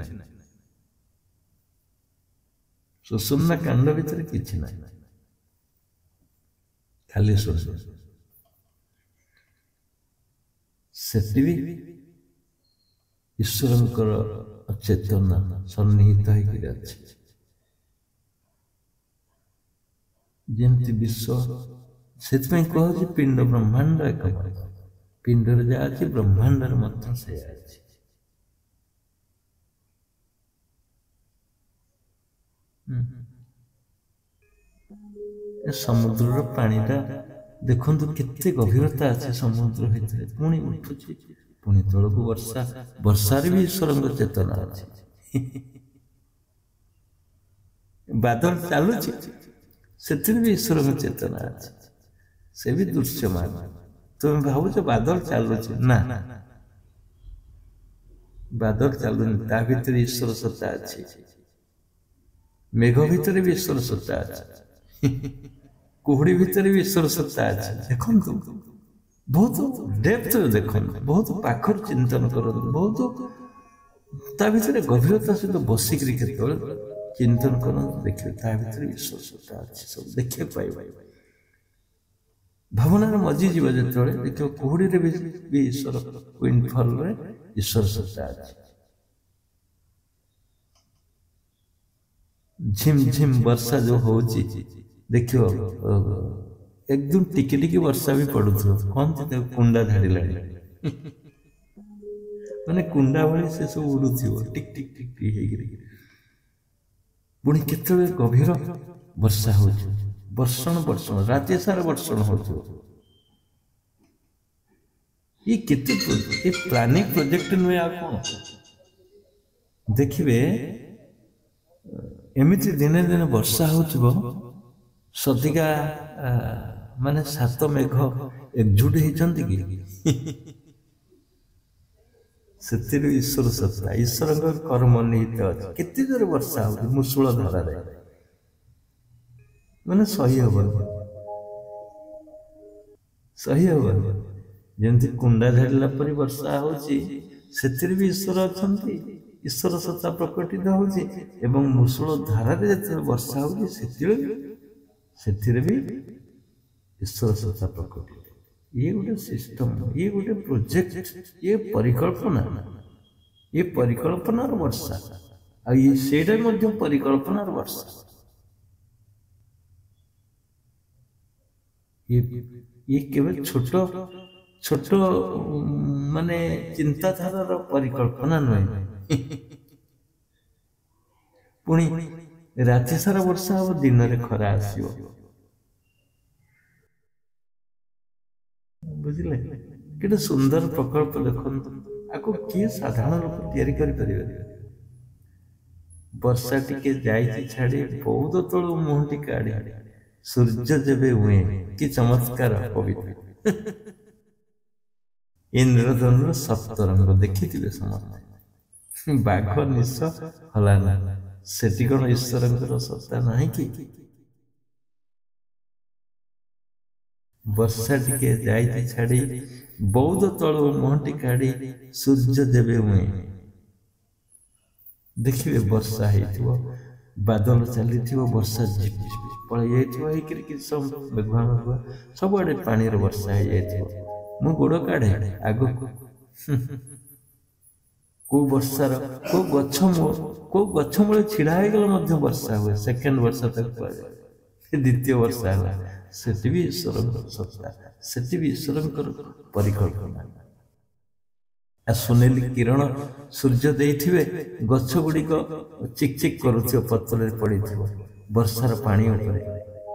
ସୁଷୁମ୍ନା କାଣ୍ଡ ଭିତରେ କିଛି ନାହିଁ, ଖାଲି ଶୂନ୍ୟ। ସେଠି ବି ଈଶ୍ୱରଙ୍କର ଚେତନା ସନ୍ନିହିତ ହେଇକି ଅଛି। ଯେମିତି ବିଶ୍ୱ, ସେଥିପାଇଁ କୁହାଯାଉଛି ପିଣ୍ଡ ବ୍ରହ୍ମାଣ୍ଡ ଏକମତ। ପିଣ୍ଡରେ ଯାହା ଅଛି ବ୍ରହ୍ମାଣ୍ଡରେ ମଧ୍ୟ ସେୟା ଅଛି। ସମୁଦ୍ରର ପାଣିଟା ଦେଖନ୍ତୁ କେତେ ଗଭୀରତା ଅଛି ସମୁଦ୍ର ଭିତରେ, ପୁଣି ଉଠୁଛି, ପୁଣି ତଳକୁ ବର୍ଷା। ବର୍ଷାରେ ବି ଈଶ୍ୱରଙ୍କ ଚେତନା ଅଛି। ବାଦଲ ଚାଲୁଛି, ସେଥିରେ ବି ଈଶ୍ୱରଙ୍କ ଚେତନା ଅଛି, ସେ ବି ଦୃଶ୍ୟମାନ। ତୁମେ ଭାବୁଛ ବାଦଲ ଚାଲୁଛି, ନା, ବାଦଲ ଚାଲୁନି, ତା ଭିତରେ ଈଶ୍ୱର ସତ୍ତା ଅଛି। ମେଘ ଭିତରେ ବି ଈଶ୍ୱର ସତ୍ତା ଅଛି, କୁହୁଡି ଭିତରେ ବି ଈଶ୍ୱର ସତ୍ତା ଅଛି। ଦେଖନ୍ତୁ, ବହୁତ ଡେପ୍ଥରେ ଦେଖନ୍ତୁ, ବହୁତ ପାଖରୁ ଚିନ୍ତନ କରନ୍ତୁ, ବହୁତ ତା ଭିତରେ ଗଭୀରତା ସହିତ ବସିକିରି କେତେବେଳେ ଚିନ୍ତନ କରନ୍ତୁ, ଦେଖିବେ ତା ଭିତରେ ଈଶ୍ୱର ସତ୍ତା ଅଛି, ସବୁ ଦେଖିବାକୁ ପାଇବ। ଭାବନାରେ ମଜିଯିବ ଯେତେବେଳେ ଦେଖିବ କୁହୁଡିରେ ବି ଈଶ୍ୱର, ୱିଣ୍ଡଫଲରେ ଈଶ୍ୱର ସତ୍ତା ଅଛି। ଝିମ୍ ଝିମ୍ ବର୍ଷା ଯୋଉ ହଉଛି ଦେଖିବ, ଏକଦମ ଟିକେ ଟିକେ ବର୍ଷା ବି ପଡୁଥିବ, କହନ୍ତି ତାକୁ କୁଣ୍ଡା ଧାଡ଼ିଲାଣି, ମାନେ କୁଣ୍ଡା ଭଳି ସେ ସବୁ ଉଡୁଥିବ ଟିକ ଟିକ ଟିକ ଟିକ ହେଇକିରି। ପୁଣି କେତେବେଳେ ଗଭୀର ବର୍ଷା ହଉଛି, ବର୍ଷଣ ବର୍ଷଣ, ରାତି ସାରା ବର୍ଷଣ ହଉଥିବ। ଇଏ କେତେ ପ୍ଲାନିଂ ପ୍ରୋଜେକ୍ଟ ନୁହେଁ ଆଉ କଣ। ଦେଖିବେ ଏମିତି ଦିନେ ଦିନେ ବର୍ଷା ହଉଥିବ, ସଦିକା ମାନେ ସାତ ମେଘ ଏକଜୁଟ ହେଇଛନ୍ତି କି, ସେଥିରୁ ଈଶ୍ୱର ସତ୍ତା, ଈଶ୍ୱରଙ୍କ କର୍ମ ନିହିତ ଅଛି। କେତେ ଜୋରେ ବର୍ଷା ହଉଛି ମୂଷଳ ଧାରାରେ, ମାନେ ସହି ହବନି, ସହି ହବନି। ଯେମିତି କୁଣ୍ଡା ଝାଡ଼ିଲା ପରି ବର୍ଷା ହଉଛି, ସେଥିରେ ବି ଈଶ୍ୱର ଅଛନ୍ତି, ଈଶ୍ୱର ସତ୍ତା ପ୍ରକଟିତ ହଉଛି। ଏବଂ ମୂଷଳ ଧାରାରେ ଯେତେବେଳେ ବର୍ଷା ହଉଛି, ସେଥିରେ ବି ଈଶ୍ୱର ସତ୍ତା ପ୍ରକଟିତ। ଇଏ ଗୋଟେ ସିଷ୍ଟମ, ଇଏ ଗୋଟେ ପ୍ରୋଜେକ୍ଟ, ଇଏ ପରିକଳ୍ପନା, ଇଏ ପରିକଳ୍ପନାର ବର୍ଷା, ଆଉ ଇଏ ସେଇଟା ମଧ୍ୟ ପରିକଳ୍ପନାର ବର୍ଷା। ଇଏ କେବେ ଛୋଟ ଛୋଟ ମାନେ ଚିନ୍ତାଧାରାର ପରିକଳ୍ପନା ନୁହେଁ। ପୁଣି ରାତି ସାରା ବର୍ଷା ହବ, ଦିନରେ ଖରା ଆସିବ, ବୁଝିଲେ? କେତେ ସୁନ୍ଦର ପ୍ରକଳ୍ପ ଦେଖନ୍ତୁ। ଆକୁ କିଏ ସାଧାରଣ ଲୋକ ତିଆରି କରିପାରିବେ? ବର୍ଷା ଟିକେ ଯାଇଛି ଛାଡି, ବୌଦ ତଳୁ ମୁହଁଟି କାଢି, ସୂର୍ଯ୍ୟ ଯେବେ ହୁଏ, କି ଚମତ୍କାର ପବିତ୍ର। ଇନ୍ଦ୍ରଧନୁର ସପ୍ତରଙ୍ଗ ଦେଖିଥିବେ ସମସ୍ତେ। ବାଘ ନିଶ ହଲାନା, ସେଠି କଣ ଈଶ୍ୱରଙ୍କର ସତ୍ତା ନାହିଁ କି? ବର୍ଷା ଟିକେ ଯାଇଛି ଛାଡି, ବୌଦ ତଳୁ ମୁହଁଟି କାଢି, ସୂର୍ଯ୍ୟ ଯେବେ ହୁଏ, ଦେଖିବେ ବର୍ଷା ହେଇଥିବ, ବାଦଲ ଚାଲିଥିବ, ବର୍ଷା ଝିପ ଝିପ ପଳେଇ ଯାଇଥିବ, ହେଇକିରି କିଛି ସମୟ ମେଘୁଆ ମେଘୁଆ, ସବୁଆଡେ ପାଣିର ବର୍ଷା ହେଇଯାଇଥିବ। ମୁଁ ଗୋଡ କାଢେ ଆଗକୁ, କୋଉ ବର୍ଷାର କୋଉ ଗଛ ମୂଳେ ଛିଡା ହେଇଗଲେ ମଧ୍ୟ ବର୍ଷା ହୁଏ, ସେକେଣ୍ଡ ବର୍ଷା ତାକୁ କୁହାଯାଏ। द्वितीय वर्ष है सेठी भी ईश्वर सत्ता सेठी भी ईश्वर परिकल्पना सुनेली किरण सूर्य देइथिबे गछ गुड़िक चिक चिक करुथिबो पत्रे पड़िथिबो वर्षार पानी ऊपर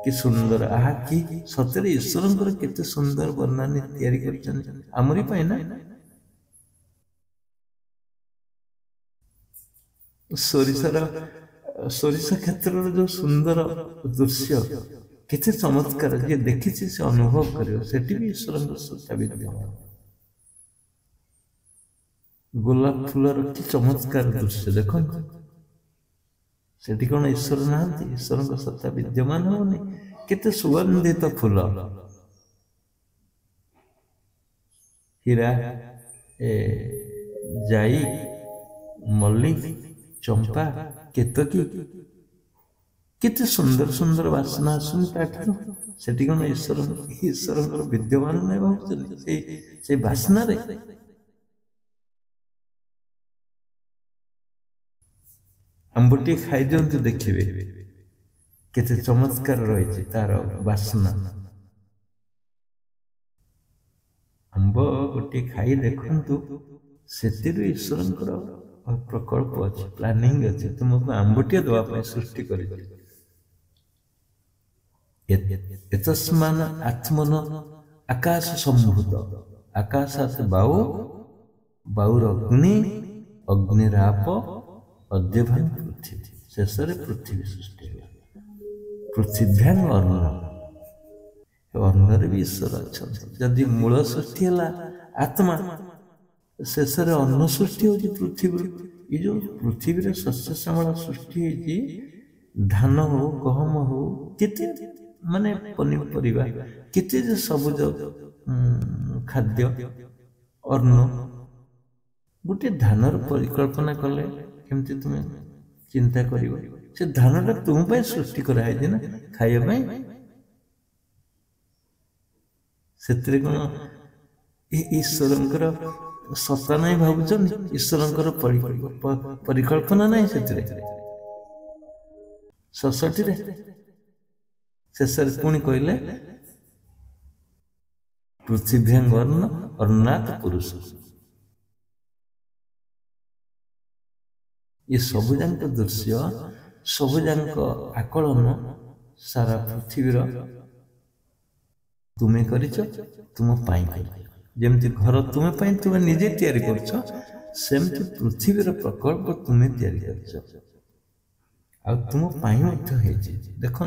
कि सुंदर आहा कि सतरे ईश्वरंकर केते सुंदर वर्णन तैयारी करछन हमरी पय ना सोरिसा क्षेत्र जो सुंदर दृश्य केते चमत्कार जे देखिछि से अनुभव करियो सेठी भी ईश्वरंकर सत्ता विद्यमान गोलाप फूलर कि चमत्कार दृश्य देख सेठी कौन ईश्वर नहांती ईश्वर सत्ता विद्यमान होनी केते सुगंधित फूल हीरा जाई मल्ली चंपा केतकी केते सुंदर सुंदर वासना आसुन ताठू सेठी कौन ईश्वर विद्यमान नहीं भावुचनी से वासना रे आंबटी खाई दिंतु देखिए केते चमत्कार रही तार बासना आंब गोटे खाई देखु से ईश्वर प्रकल्प अच्छे प्लानिंग अच्छे तुमको आंबटी दवाई सृष्टि कर एतस्मान आत्मन आकाश संभूत आकाशात बाऊ बाऊर अग्नि अग्निराप अद्यभान पृथ्वी शेष पृथ्वी सृष्टि पृथ्व्यांग अर्ण भी ईश्वर अच्छा जदि मूल सृष्टि है आत्मा शेष अन्न सृष्टि हो पृथ्वी ये जो पृथ्वी शस्य श्यामल सृष्टि होती धान हो गहम हो केते माने पनीपरिया केते सबुज खाद्य अन्न गोटे धानर परिकल्पना कले केमती तुम्हें चिंता कर से धानटा तुम सृष्टि कराई ना खाइबा से कौन ईश्वर सत्ता नहीं भावुन ईश्वर परिकल्पना नहीं से 66 शेष पुणी कहले पृथ्व्यांग अर्णात पुरुष ये सबुजाक दृश्य सबुजाक आकलन सारा पृथ्वीर तुम्हें कर तुम जमती घर तुम्हें तुम्हें निजे तैयारी करमती पृथ्वीर प्रकल्प तुम्हें तैयारी कर तुम देख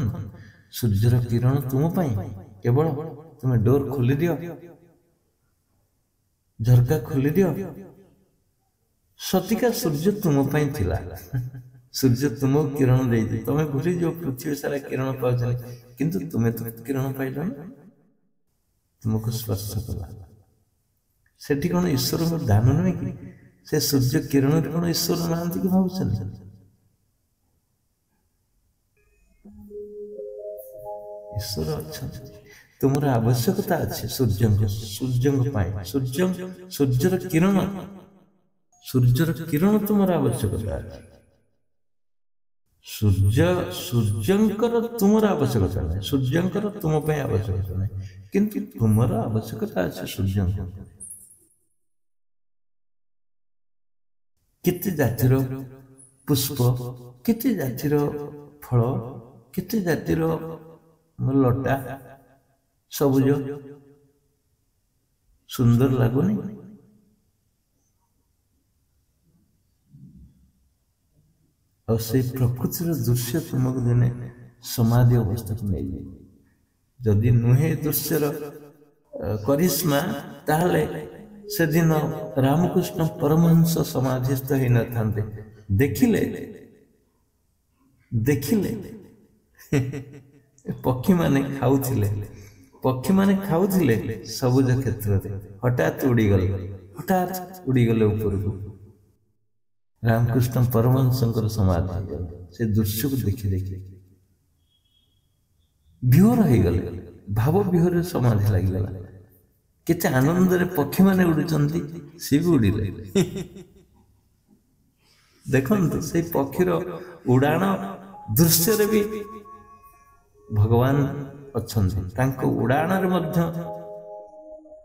सूर्यर किरण तुम केवल तुम्हें डोर खोली दियो झरका खोली दियो सतिका सूर्य तुम थिला सूर्य तुम किरण दे तुम्हें भूली जो पृथ्वी सारा किरण पाच किंतु तुम्हें तो किरण पाइल तुमको स्पर्श कला से कौन ईश्वर दान नुहे कि से सूर्य किरण कौन ईश्वर नहांती कि भाव ईश्वर अच्छा तुमर आवश्यकता अच्छे सूर्य सूर्यर किरण तुमर आवश्यकता सूर्यंकर तुमर आवश्यकता नहीं सूर्यंकर तुम आवश्यकता नहीं किंतु तुमर आवश्यकता अच्छे सूर्य केते जातिर पुष्प केते जातिर फल केते जातिर लटा सबुज सुंदर लगुनि और से प्रकृतिर दृश्य तुमको दिने समाधि अवस्था को नहीं जदि नुहे दृश्यर करिश्मा ताहले से दिन रामकृष्ण परमहंस समाधिस्थ ही न थांते देखिले देखिले पक्षी माने खाउथिले सबुज क्षेत्र हठात उड़ीगले ऊपर को रामकृष्ण परमहंसंकर समाधि से दृश्य को देखी देखी विहर हो गले भाव विहर समाधि लगिगला केते आनंद रे पक्षी माने उड़ुचंती सी भी उड़िले देखंतु से पक्षीर उड़ाण दृश्य रे भी ଭଗବାନ ଅଛନ୍ତି, ତାଙ୍କ ଉଡ଼ାଣରେ ମଧ୍ୟ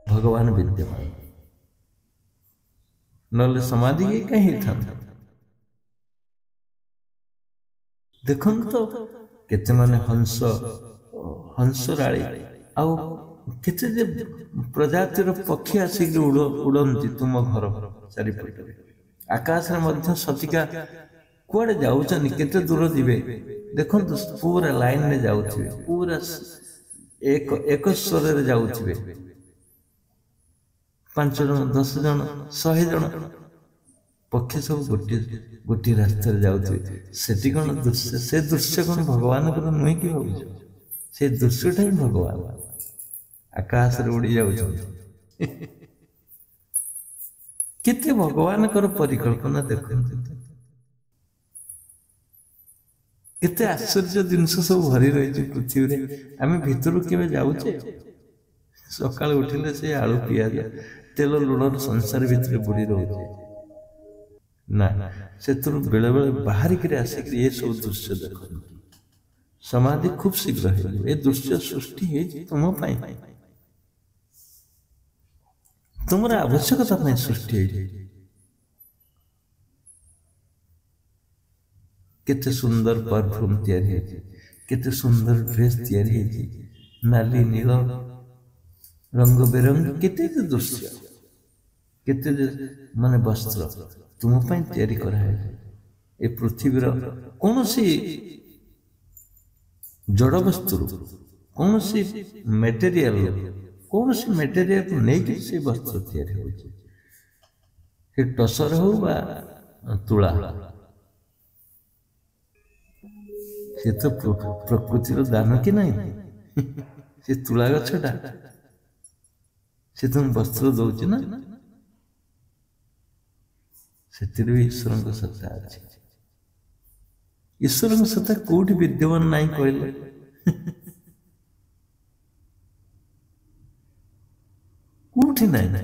ଭଗବାନ ବିଦ୍ୟମାନ, ନହେଲେ ସମାଧି କାହିଁ ହେଇଥାନ୍ତା। ଦେଖନ୍ତୁ ତ କେତେ ମାନେ ହଂସରାଳି ଆଉ କେତେ ଯେ ପ୍ରଜାତିର ପକ୍ଷୀ ଆସିକି ଉଡ଼ନ୍ତି ତୁମ ଘର ଚାରିପଟରେ। ଆକାଶରେ ମଧ୍ୟ ସତିକା କୁଆଡ଼େ ଯାଉଛନ୍ତି, କେତେ ଦୂର ଯିବେ ଦେଖନ୍ତୁ, ପୁରା ଲାଇନରେ ଯାଉଥିବେ, ପୁରା ଏକ ସ୍ୱରରେ ଯାଉଥିବେ, 5 ଜଣ 10 ଜଣ 100 ଜଣ ପକ୍ଷୀ ସବୁ ଗୋଟିଏ ରାସ୍ତାରେ ଯାଉଥିବେ। ସେଠି କଣ ଦୃଶ୍ୟ, ସେ ଦୃଶ୍ୟ କଣ ଭଗବାନଙ୍କର ନୁହେଁ କି ଭାବୁଛ? ସେ ଦୃଶ୍ୟଟା ହିଁ ଭଗବାନ ଆକାଶରେ ଉଡ଼ି ଯାଉଛନ୍ତି। କେତେ ଭଗବାନଙ୍କର ପରିକଳ୍ପନା ଦେଖନ୍ତୁ, କେତେ ଆଶ୍ଚର୍ଯ୍ୟ ଜିନିଷ ସବୁ ଭରି ରହିଛି ପୃଥିବୀରେ। ଆମେ ଭିତରୁ କେବେ ଯାଉଛେ? ସକାଳୁ ଉଠିଲେ ସେ ଆଳୁ ପିଆଜ ତେଲ ଲୁଣର ସଂସାର ଭିତରେ ବୁଡ଼ି ରହୁଛେ ନା, ସେଥିରୁ ବେଳେ ବେଳେ ବାହାରିକିରି ଆସିକିରି ଏସବୁ ଦୃଶ୍ୟ ଦେଖନ୍ତୁ। ସମାଧି ଖୁବ୍ ଶୀଘ୍ର ହେଇଯିବ। ଏ ଦୃଶ୍ୟ ସୃଷ୍ଟି ହେଇଛି ତୁମ ପାଇଁ, ତୁମର ଆବଶ୍ୟକତା ପାଇଁ ସୃଷ୍ଟି ହେଇଛି। କେତେ ସୁନ୍ଦର ପରଫ୍ୟୁମ୍ ତିଆରି ହେଇଛି, କେତେ ସୁନ୍ଦର ଡ୍ରେସ୍ ତିଆରି ହେଇଛି, ନାଲି ନୀଳ ରଙ୍ଗ ବେରଙ୍ଗ କେତେ ଦୃଶ୍ୟ, କେତେ ମାନେ ବସ୍ତ୍ର ତୁମ ପାଇଁ ତିଆରି କରାହେଇଛି। ଏ ପୃଥିବୀର କୌଣସି ଜଡ଼ ବସ୍ତୁରୁ, କୌଣସି ମେଟେରିଆଲକୁ ନେଇକି ସେ ବସ୍ତ୍ର ତିଆରି ହେଉଛି। ସେ ଟସର ହଉ ବା ତୁଳା, ସେ ତ ପ୍ରକୃତିର ଦାନ କି ନାହିଁ। ସେ ତୁଳା ଗଛଟା ସେ ତୁମ ବସ୍ତ୍ର ଦଉଛି ନା, ସେଥିରେ ବି ଈଶ୍ୱରଙ୍କ ସତ୍ତା ଅଛି। ଈଶ୍ୱରଙ୍କ ସତ୍ତା କୋଉଠି ବିଦ୍ୟମାନ ନାହିଁ କହିଲେ? କୋଉଠି ନାହିଁ।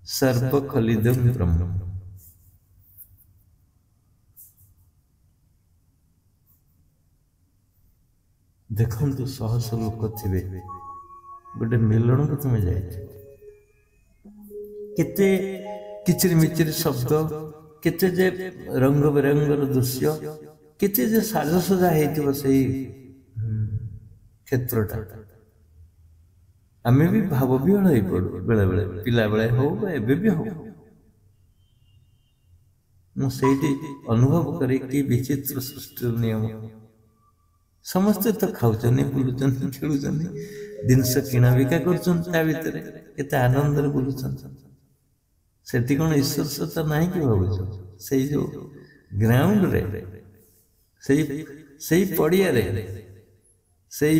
ସର୍ବ ଖଲିଦଂ ବ୍ରହ୍ମ। ଦେଖନ୍ତୁ, ଶହ ଶହ ଲୋକ ଥିବେ, ଗୋଟେ ମିଲଣକୁ ତୁମେ ଯାଇଥିବ, କେତେ କିଚିରି ମିଚିରି ଶବ୍ଦ, କେତେ ଯେ ରଙ୍ଗ ବେରଙ୍ଗର ଦୃଶ୍ୟ, କେତେ ଯେ ସାଜସଜା ହେଇଥିବ ସେଇ କ୍ଷେତ୍ରଟା। ଆମେ ବି ଭାବ ବିହଳ ହେଇପଡ଼ୁ ବେଳେ ବେଳେ, ପିଲାବେଳେ ହଉ ବା ଏବେ ବି ହଉ। ମୁଁ ସେଇଠି ଅନୁଭବ କରେ କି ବିଚିତ୍ର ସୃଷ୍ଟିର ନିୟମ। ସମସ୍ତେ ତ ଖାଉଛନ୍ତି, ବୁଲୁଛନ୍ତି, ଖେଳୁଛନ୍ତି, ଜିନିଷ କିଣା ବିକା କରୁଛନ୍ତି, ତା ଭିତରେ କେତେ ଆନନ୍ଦରେ ବୁଲୁଛନ୍ତି। ସେଠି କଣ ଈଶ୍ୱର ସତ୍ତା ନାହିଁ କି ଭାବୁଛ? ସେଇ ଯୋଉ ଗ୍ରାଉଣ୍ଡରେ, ସେଇ ପଡ଼ିଆରେ, ସେଇ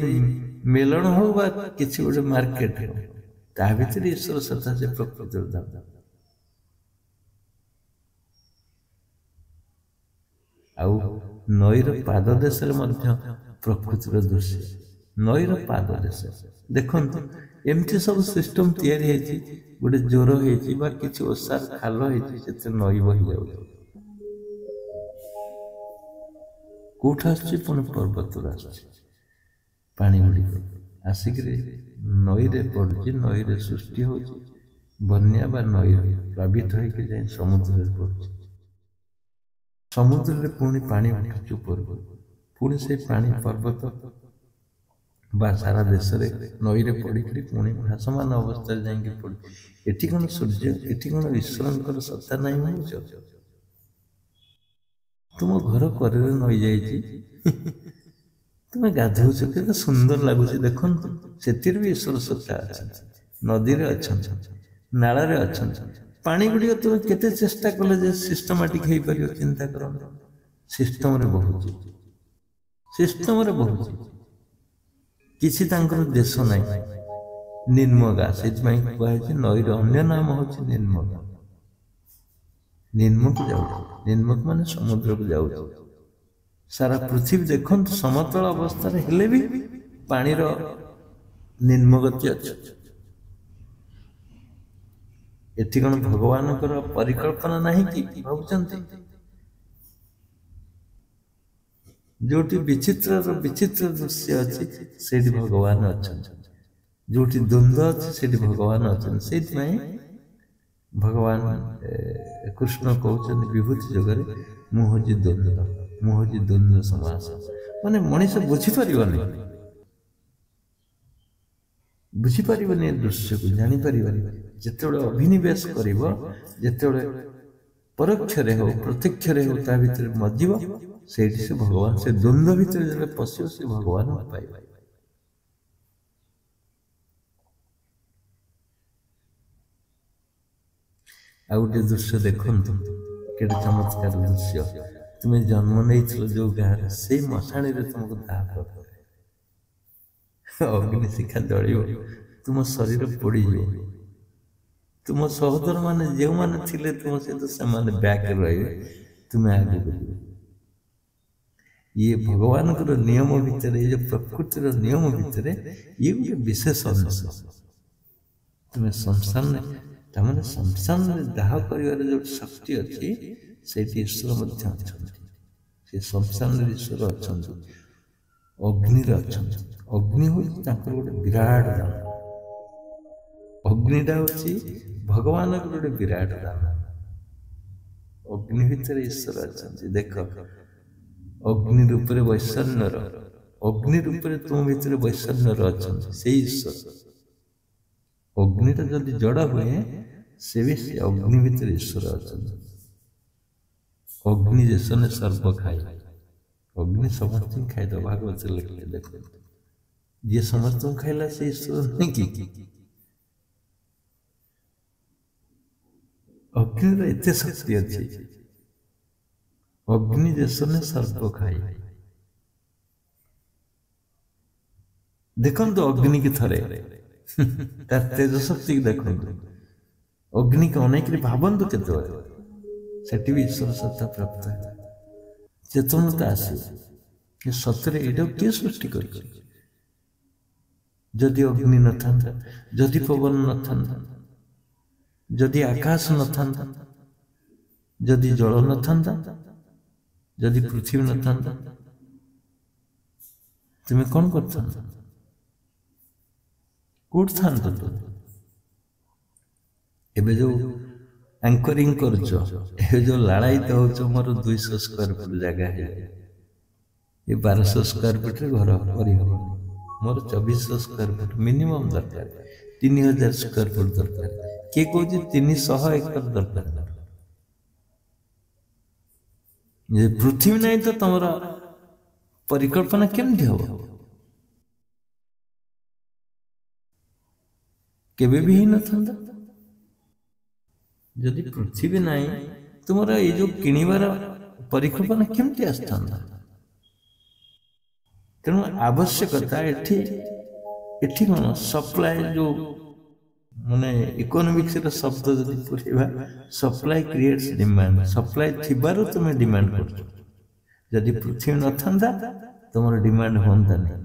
ମେଲଣ ହଉ ବା କିଛି ଗୋଟେ ମାର୍କେଟ ହଉ, ତା ଭିତରେ ଈଶ୍ୱର ସତ୍ତା, ସେ ପ୍ରକୃତିର ଧାମ। ଆଉ ନଈର ପାଦ ଦେଶରେ ମଧ୍ୟ ପ୍ରକୃତିର ଦୃଶ୍ୟ, ନଈର ପାଦ ଦେଶ ଦେଖନ୍ତୁ। ଏମିତି ସବୁ ସିଷ୍ଟମ ତିଆରି ହେଇଛି, ଗୋଟେ ଜ୍ୱର ହେଇଛି ବା କିଛି ଓସାର ଖାଲ ହେଇଛି, ସେଥିରେ ନଈ ବହି ଯାଉଛି। କୋଉଠୁ ଆସୁଛି? ପୁଣି ପର୍ବତରୁ ଆସୁଛି ପାଣି ଗୁଡ଼ିକ, ଆସିକିରି ନଈରେ ପଡୁଛି, ନଈରେ ସୃଷ୍ଟି ହଉଛି, ବନ୍ୟା ବା ନଈ ପ୍ଲାବିତ ହେଇକି ଯାଇ ସମୁଦ୍ରରେ ପଡୁଛି। ସମୁଦ୍ରରେ ପୁଣି ପାଣି ଉଠୁଛି ଉପରକୁ, ପୁଣି ସେଇ ପାଣି ପର୍ବତ ବା ସାରା ଦେଶରେ ନଈରେ ପଡ଼ିକିରି ପୁଣି ଭାସମାନ ଅବସ୍ଥାରେ ଯାଇକି ପଡୁଛି। ଏଠି କଣ ସୂର୍ଯ୍ୟ, ଏଠି କଣ ଈଶ୍ୱରଙ୍କର ସତ୍ତା ନାହିଁ ଭାବୁଛ? ତୁମ ଘର କରରେ ନଈ ଯାଇଛି, ତୁମେ ଗାଧଉଛ, କେତେ ସୁନ୍ଦର ଲାଗୁଛି ଦେଖନ୍ତୁ। ସେଥିରେ ବି ଈଶ୍ୱର ସତ୍ତା ଅଛନ୍ତି, ନଦୀରେ ଅଛନ୍ତି, ନାଳରେ ଅଛନ୍ତି। ପାଣି ଗୁଡ଼ିକ ତୁମେ କେତେ ଚେଷ୍ଟା କଲେ ଯେ ସିଷ୍ଟମାଟିକ ହେଇପାରିବ, ଚିନ୍ତା କରନ୍ତୁ। ସିଷ୍ଟମରେ ବହୁଛି, ସିଷ୍ଟମରେ ବହୁଛି, କିଛି ତାଙ୍କର ଦେଶ ନାହିଁ। ନିର୍ମଗା, ସେଥିପାଇଁ କୁହାଯାଇଛି ନଈର ଅନ୍ୟ ନାମ ହଉଛି ନିର୍ମଗା। ନିର୍ମକୁ ଯାଉଛି, ନିର୍ମକ ମାନେ ସମୁଦ୍ରକୁ ଯାଉଛି। ସାରା ପୃଥିବୀ ଦେଖନ୍ତୁ, ସମତଳ ଅବସ୍ଥାରେ ହେଲେ ବି ପାଣିର ନିର୍ମଗତି ଅଛି। ଏଠି କଣ ଭଗବାନଙ୍କର ପରିକଳ୍ପନା ନାହିଁ କି ଭାବୁଛନ୍ତି? जोटी विचित्र विचित्र दृश्य अच्छी से भगवान अच्छा जोटी द्वंद्व अच्छे से भगवान अच्छा से भगवान कृष्ण कहते विभूति जगह मुहजी द्वंद्व समास माने मनीष बुझीपारे दृश्य को जापर जिते अभिनिवेश करते परोक्ष हो प्रत्यक्ष हो ता भीतर मजिब से भगवान से द्वंद्व भीतर जब पशु से भगवान पाए आ गोटे दृश्य देखु के चमत्कार दृश्य तुम्हें जन्म नहीं जो गाँव से मशाणी तुमको दाह अग्नि शिखा जल तुम शरीर पोड़ तुम सहोदर माने जो माने थिले तुम सहित से बैक रहे तुम्हें आगे बढ़ ये भगवान नियम भितर ये प्रकृतिर नियम भितर ये गोटे विशेष अंश तुम्हें संसार संसार दाह कर जो शक्ति अच्छी से ईश्वर अच्छा संसार ईश्वर अच्छा अग्नि अच्छा अग्नि हूँ गोटे विराट दान अग्निटा हूँ भगवान गोटे विराट दान अग्नि भितर ईश्वर अच्छा देख अग्नि रूप वैषण्यर अग्नि रूप तुम भीतर वैषण्यर अच्छा से ईश्वर अग्निटा जदि जड़ हुए से भी से अग्नि भितर ईश्वर अच्छा अग्नि जैसे सर्व खाए अग्नि समस्त खाईद भागवत लिखले देख ये समस्त खाइला से ईश्वर नहीं की अग्नि एत शक्ति अच्छी अग्नि जैसे सर्व खाए देखो तो अग्नि की थरे तार तेज शक्ति देखो अग्नि को अनेक भावतु के भी ईश्वर सत्ता प्राप्त है चेतनता आस सतरे ये किए सृष्टि कर जदि अग्नि न था जदि पवन न था जदि आकाश न था जदि जल न था जदि पृथ्वी न था तुम्हें कौन कर कौट था एबे जो एंकरिंग कर जो लड़ाई तो हो मोर 200 स्क्वायर फुट जगह है ये 1200 स्क्वायर फुट घर कर मोर 2400 स्क्वायर फुट मिनिमम दरकार 3000 स्क्वायर फुट दरकार किए कौन 300 एकर दरकार पृथ्वी नहीं तो तुम परिकल्पना केमती हम केबे भी ही न था जदि पृथ्वी नहीं तुम ये जो किणवार परिकल्पना केमती आसता तेणु आवश्यकता एठी कौन सप्लाय जो माने इकोनॉमिक्स शब्द जदि पूछा सप्लाय क्रिएट्स डिमांड सप्लाय थिबार तुम डिमांड कर जदि पृथ्वी न था तुम डिमांड होता नहीं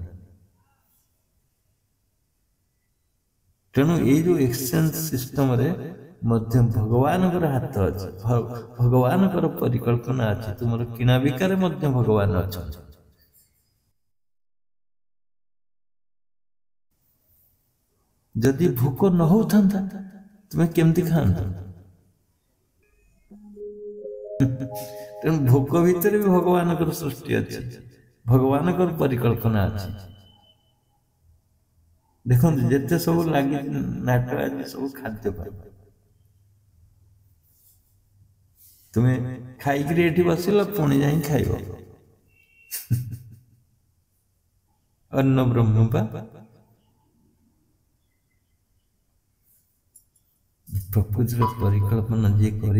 तेणु ये जो एक्सचेंज सिस्टम रे मध्य भगवान हाथ अच्छे भगवान परिकल्पना अच्छी तुम किना बिकार मध्य भगवान अच्छा जदि भोक न होता तुम्हें केमती खाता तेणु भोक भितर भी भगवान सृष्टि अच्छी भगवान परिकल्पना अच्छी देखो जिते सब लगे नाट आज सब खाद्य तुम्हें खाई ये बसिल पुणी जा खाइब अन्न ब्रह्म पा प्रकृतिर परिकल्पना जी कर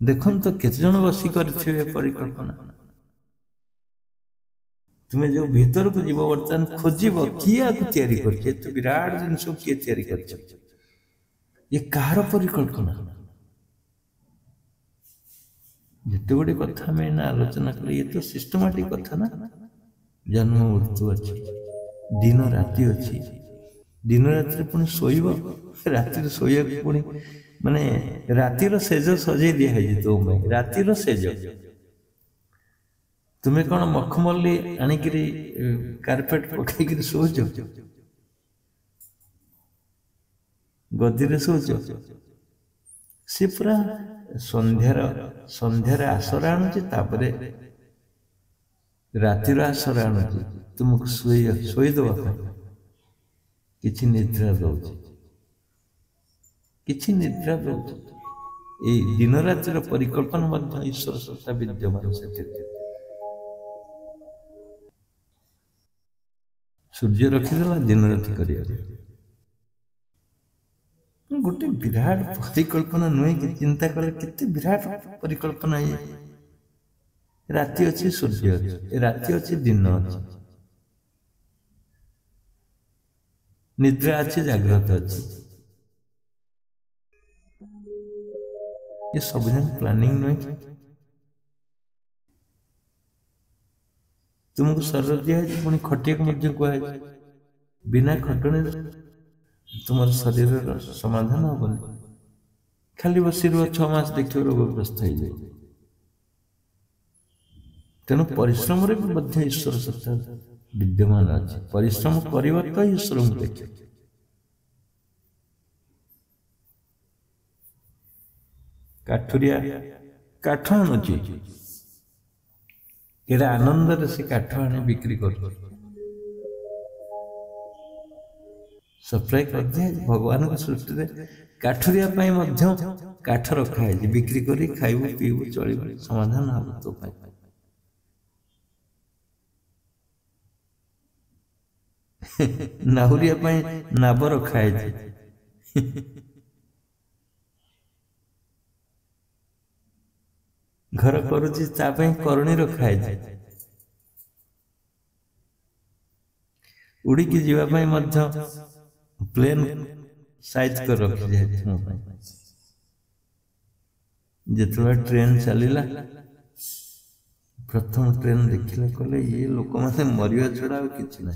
देखो तो केते जन बसी कर परिकल्पना तुम्हें जो भीतर को जीव बर्तमान खोजब किए तैयारी कर विराट जिनस किए तैयारी कर ये कहार परिकल्पना जिते गोटे कथा में आलोचना कले ये तो सिस्टमेटिक कथा ना जन्म मृत्यु अच्छी दिन राति अच्छी दिन राति पुणी शोब राति शोया पुणी माने रातिर सेज सजे दिखाई तो रातिर सेज तुम्हें कौन मखमल्ली आनिकी कारपेट पकईकि शोच गदी शोच सी पूरा संध्यार आसर आणुची रातिर आसर आणुची तुमको शोईदवा किछि निद्रा दौच किछि निद्रा दौच ए दिन रातिर परिकल्पना मध्य ईश्वर सत्ता विद्यमान से सूर्य रखीदेला दिन राति कर गोटे विराट परिकल्पना नुहे कि चिंता कले केते विराट परिकल्पना ये राति अच्छी सूर्य अच्छे राति अच्छी दिन अच्छे निद्रा अच्छी जागृत अच्छी ये सब जन प्लानिंग नुहे तुमको शरीर दिया पुणी खटिया मध्य कहुए बिना खटने तुम शरीर समाधान हेनी खाली बस 6 मास देख रोगग्रस्त हो जाए तेणु परिश्रम भी ईश्वर सत्ता विद्यमान अच्छे परिश्रम करवा तो ईश्वर को देखे काठुरिया काठ आणुची एटा आनंद से काठ आने बिक्री कर सप्लाई कर दिया भगवान को सृष्टि में काठुरिया काठ रखा है बिक्री करी खाइबू पीबू चलू समाधान हम तो नाहुरिया नाब रखा है घर करुची करणी रखा है उड़ी की जीवाई प्लेन साइज कर रखी जाए जिते ट्रेन चलला प्रथम ट्रेन देखला कले ये लोक माने मरिया छड़ा किछि ना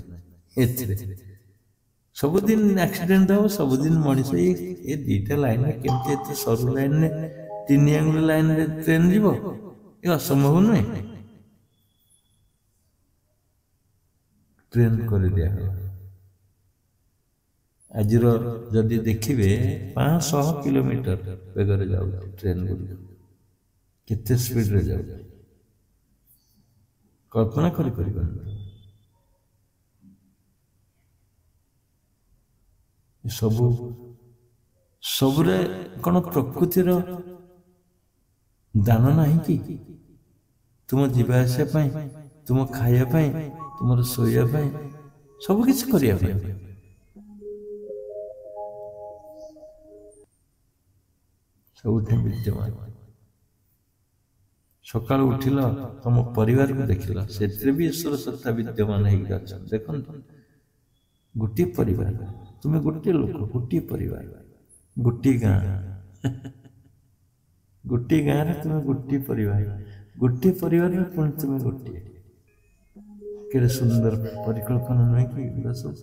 सबुदिन एक्सीडेंट हो सबुदिन मनीष ये दीटा लाइन केमती सरू लाइन ने 3 आंगुल लाइन रे ट्रेन जीवो ये असंभव नुहे ट्रेन कर दिया आज जदि देखिए 500 किलोमीटर बेगर जाऊ ट्रेन केते स्पीड रे जाऊ कल्पना कर सबु सबुरे कौन प्रकृतिर दान नहीं कि तुम जीवा आसा तुम खाइबा तुम शोइबा सब किसी करने सब विद्यमान सकाल उठिल तुम परिवार को देखिल से भी ईश्वर सत्ता विद्यमान हो देख गोटे परिवार तुम्हें गोटे लोक गोटे परिवार गोटे गाँ गोटे गाँव तुम्हें गोटे परिवार में पुणी तुम्हें गोटे के सुंदर परिकल्पना नुहे कि सब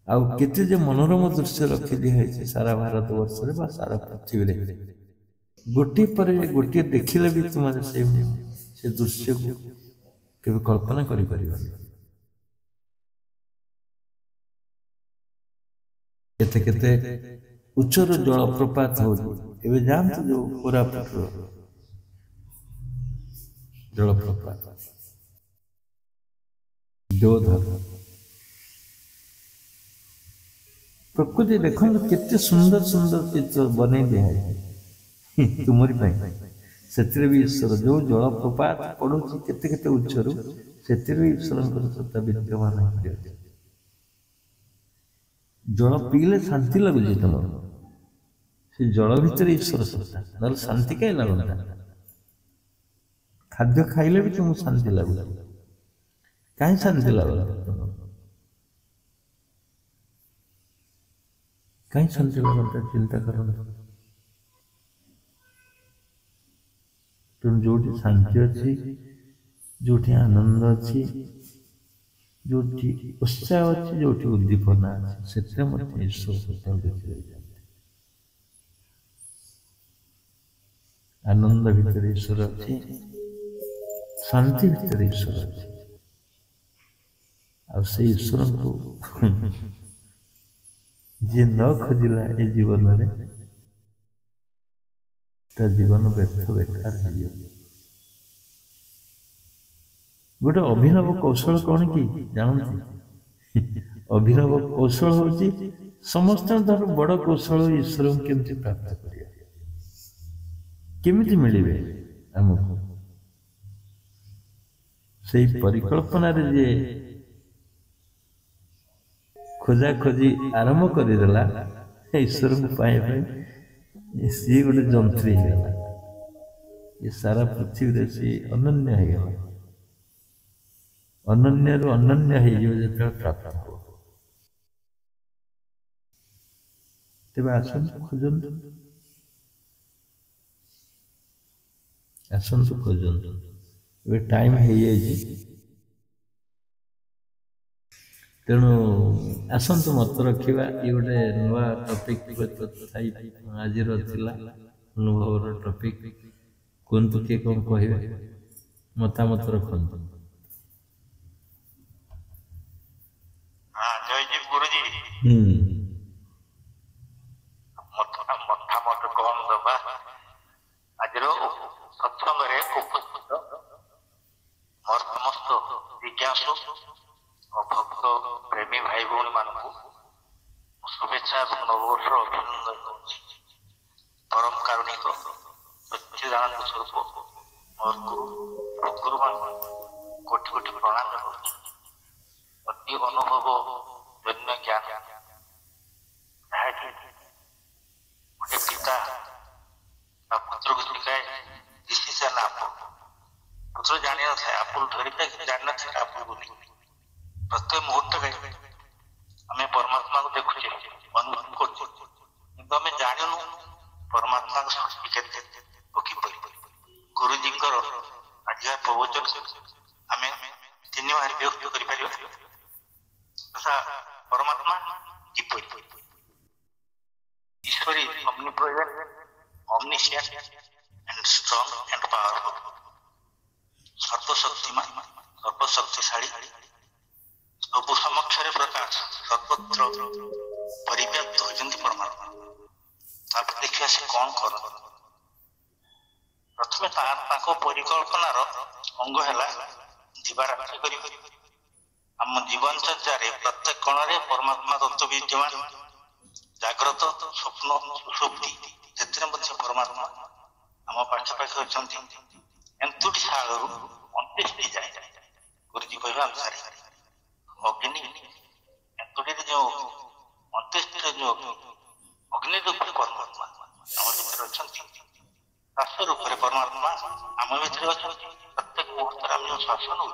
आउ केते जे मनोरम दृश्य रखी दिखाई सारा भारत वर्ष रे सारा पृथ्वी रे गोटे पर गोटे देखिले भी तुम्हारे से दृश्य को केबे कल्पना करि परिबा केते केते उच्चर जलप्रपात हो एबे जानत जो कोरापुट जलप्रपात जोधर प्रकृति देखो केते सुंदर सुंदर चित्र बने दिया तुमरी से भी ईश्वर जो जलप्रपात पड़ो केते केते उच्चर से भी ईश्वर सत्ता विद्यमान है जल पीले शांति लगुच तुम से जल भितर ईश्वर सत्ता ना शांति कहीं लगता खाद्य खाइले भी तुमको शांति लगुला कहीं शांति लगला कहीं शांति लगता चिंता कर तुम जो शांति अच्छी जो आनंद अच्छी जो उत्साह अच्छी जो उद्दीपना अच्छी से ईश्वर सत्ता ଆନନ୍ଦ ଭିତରେ ଈଶ୍ୱର ଅଛି, ଶାନ୍ତି ଭିତରେ ଈଶ୍ୱର ଅଛି। ଆଉ ସେଇ ଈଶ୍ୱରଙ୍କୁ ଯିଏ ନ ଖୋଜିଲା ଏ ଜୀବନରେ ତା ଜୀବନ ବ୍ୟର୍ଥ ବେକାର ହେଇଯିବ। ଗୋଟେ ଅଭିନବ କୌଶଳ କଣ କି ଜାଣନ୍ତି? ଅଭିନବ କୌଶଳ ହଉଛି ସମସ୍ତଙ୍କଠାରୁ ବଡ କୌଶଳ ଈଶ୍ୱରଙ୍କୁ କେମିତି ପ୍ରାପ୍ତ କରିବା, କେମିତି ମିଳିବେ ଆମକୁ। ସେଇ ପରିକଳ୍ପନାରେ ଯିଏ ଖୋଜା ଖୋଜି ଆରମ୍ଭ କରିଦେଲା ଈଶ୍ୱରଙ୍କୁ ପାଇବା ପାଇଁ, ସିଏ ଗୋଟେ ଯନ୍ତ୍ରୀ ହେଇଗଲା। ଏ ସାରା ପୃଥିବୀରେ ସିଏ ଅନନ୍ୟ ହେଇଗଲା। ଅନନ୍ୟରୁ ଅନନ୍ୟ ହେଇଯିବ ଯେତେବେଳେ ପ୍ରାପ୍ତ ହବ। ତେବେ ଆସନ୍ତୁ ଖୋଜନ୍ତୁ, ଆସନ୍ତୁ ଖୋଜନ୍ତୁ। ଏବେ ଟାଇମ୍ ହେଇଯାଇଛି, ତେଣୁ ଆସନ୍ତୁ ମତ ରଖିବା। ଏ ଗୋଟେ ନୂଆ ଟପିକ୍ ଆଜିର ଥିଲା, ଅନୁଭବର ଟପିକ୍। କୁହନ୍ତୁ କିଏ କଣ କହିବେ, ମତାମତ ରଖନ୍ତୁ। ଜୟଜୀବ ଗୁରୁଜୀ, ମତାମତ କଣ ଦବା? ଆଜିର ସତ୍ସଙ୍ଗରେ ଉପସ୍ଥିତ ମୋର ସମସ୍ତ ଜିଜ୍ଞାସୁ ଓ ଭକ୍ତ ପ୍ରେମୀ ଭାଇ ଭଉଣୀ ମାନଙ୍କୁ शुभेच्छा और नववर्ष अभिनंदन करुछि। परम कारुणिक सच्चिदानंद स्वरूप और गुरु मान कोटि कोटि प्रणाम करुछि। अति अनुभव जन्म ज्ञान गोटे पिता पुत्र को शिखाए डिसीजन आपल। पुत्र जानी न था आपल धरिका जान न था आपल को प्रत्येक मुहूर्त आम परमात्मा को देखुचे अनुभव करुचे, किंतु आम जानू परमात्मा को शक्ति केते गुरुजी आज प्रवचन आम तीन बार व्यक्त कर परमात्मा ईश्वरी omnipresent, omniscient and strong and powerful, सर्वशक्तिमान सर्वशक्तिशाली सब समक्षरे प्रकाश सर्वत्र परिव्याप्त होती परमात्मा। तापर देखिए से कौन कर प्रथम परिकल्पनार अंग है दिवारात्रि कर आम जीवनचर्या प्रत्येक कण में परमात्मा तत्व विद्यमान, जाग्रत स्वप्न सुषुप्ति से परमात्मा आम पाखापाखि अच्छा। एंतुटी शाल अंत्येष्टि जाए गुरुजी कह अनुसार अग्नि एंतुटी जो अंत्येष्टि जो अग्नि रूप परमात्मा आम भर अच्छा, श्वास रूप परमात्मा आम भर अच्छा। प्रत्येक मुहूर्त आम जो श्वास नौ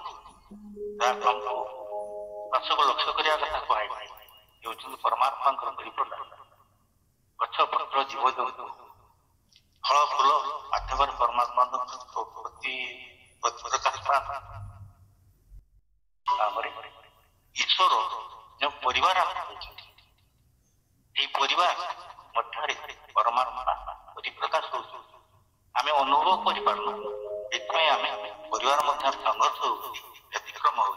श्वास को लक्ष्य करने कथा कहु परमात्मा गछ पत्र जीव जंतु फल फूल माध्यम परमात्मा ईश्वर जो परिवार परिवार मध्य परमात्मा परिप्रकाश हो आम अनुभव कर परिवार मध्य संघर्ष व्यतिक्रम हो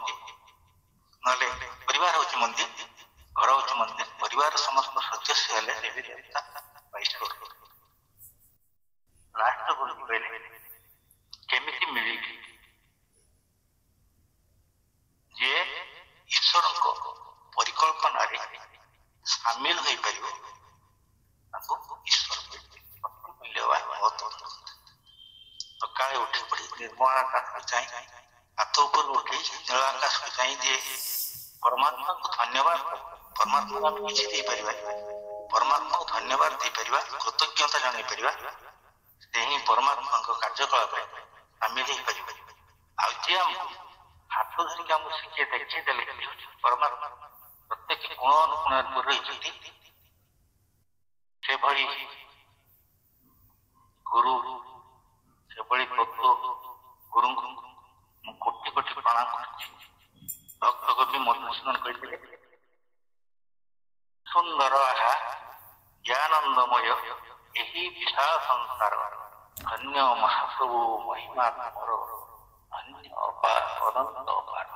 परिवार हूँ मंदिर, घर हूँ मंदिर, परिवार समस्त सदस्य लास्ट गुरु कहले केमिति मिली जे ईश्वर परिकल्पना सामिल हो ईश्वर मूल्यवान बहुत। सका उठी पड़ी निर्मल आकाश को चाहे हाथ ऊपर उठे नील आकाश को चाहे जे परमात्मा को धन्यवाद, परमात्मा को किसी दे पारिबा, परमात्मा को धन्यवाद दे पारिबा, कृतज्ञता जणाई पारिबा, सेही परमात्मा को कार्यकलाप सामिल हो पारिबा। आ जे हमको हाथ धरिक हमको शिखे देखी देले परमात्मा प्रत्येक कोण अनुकोण रही से भली गुरु से भली भक्त गुरु कोटि कोटि प्रणाम करछि। भक्त कवि मधुसूदन कहते सुंदर आहा ज्ञानंदमय यही विशाल संसार ଧନ୍ୟ ମହାପ୍ରଭୁ ମହିମା ତମର ଧନ୍ୟ ଅପାର ଅନନ୍ତ ଅପାର।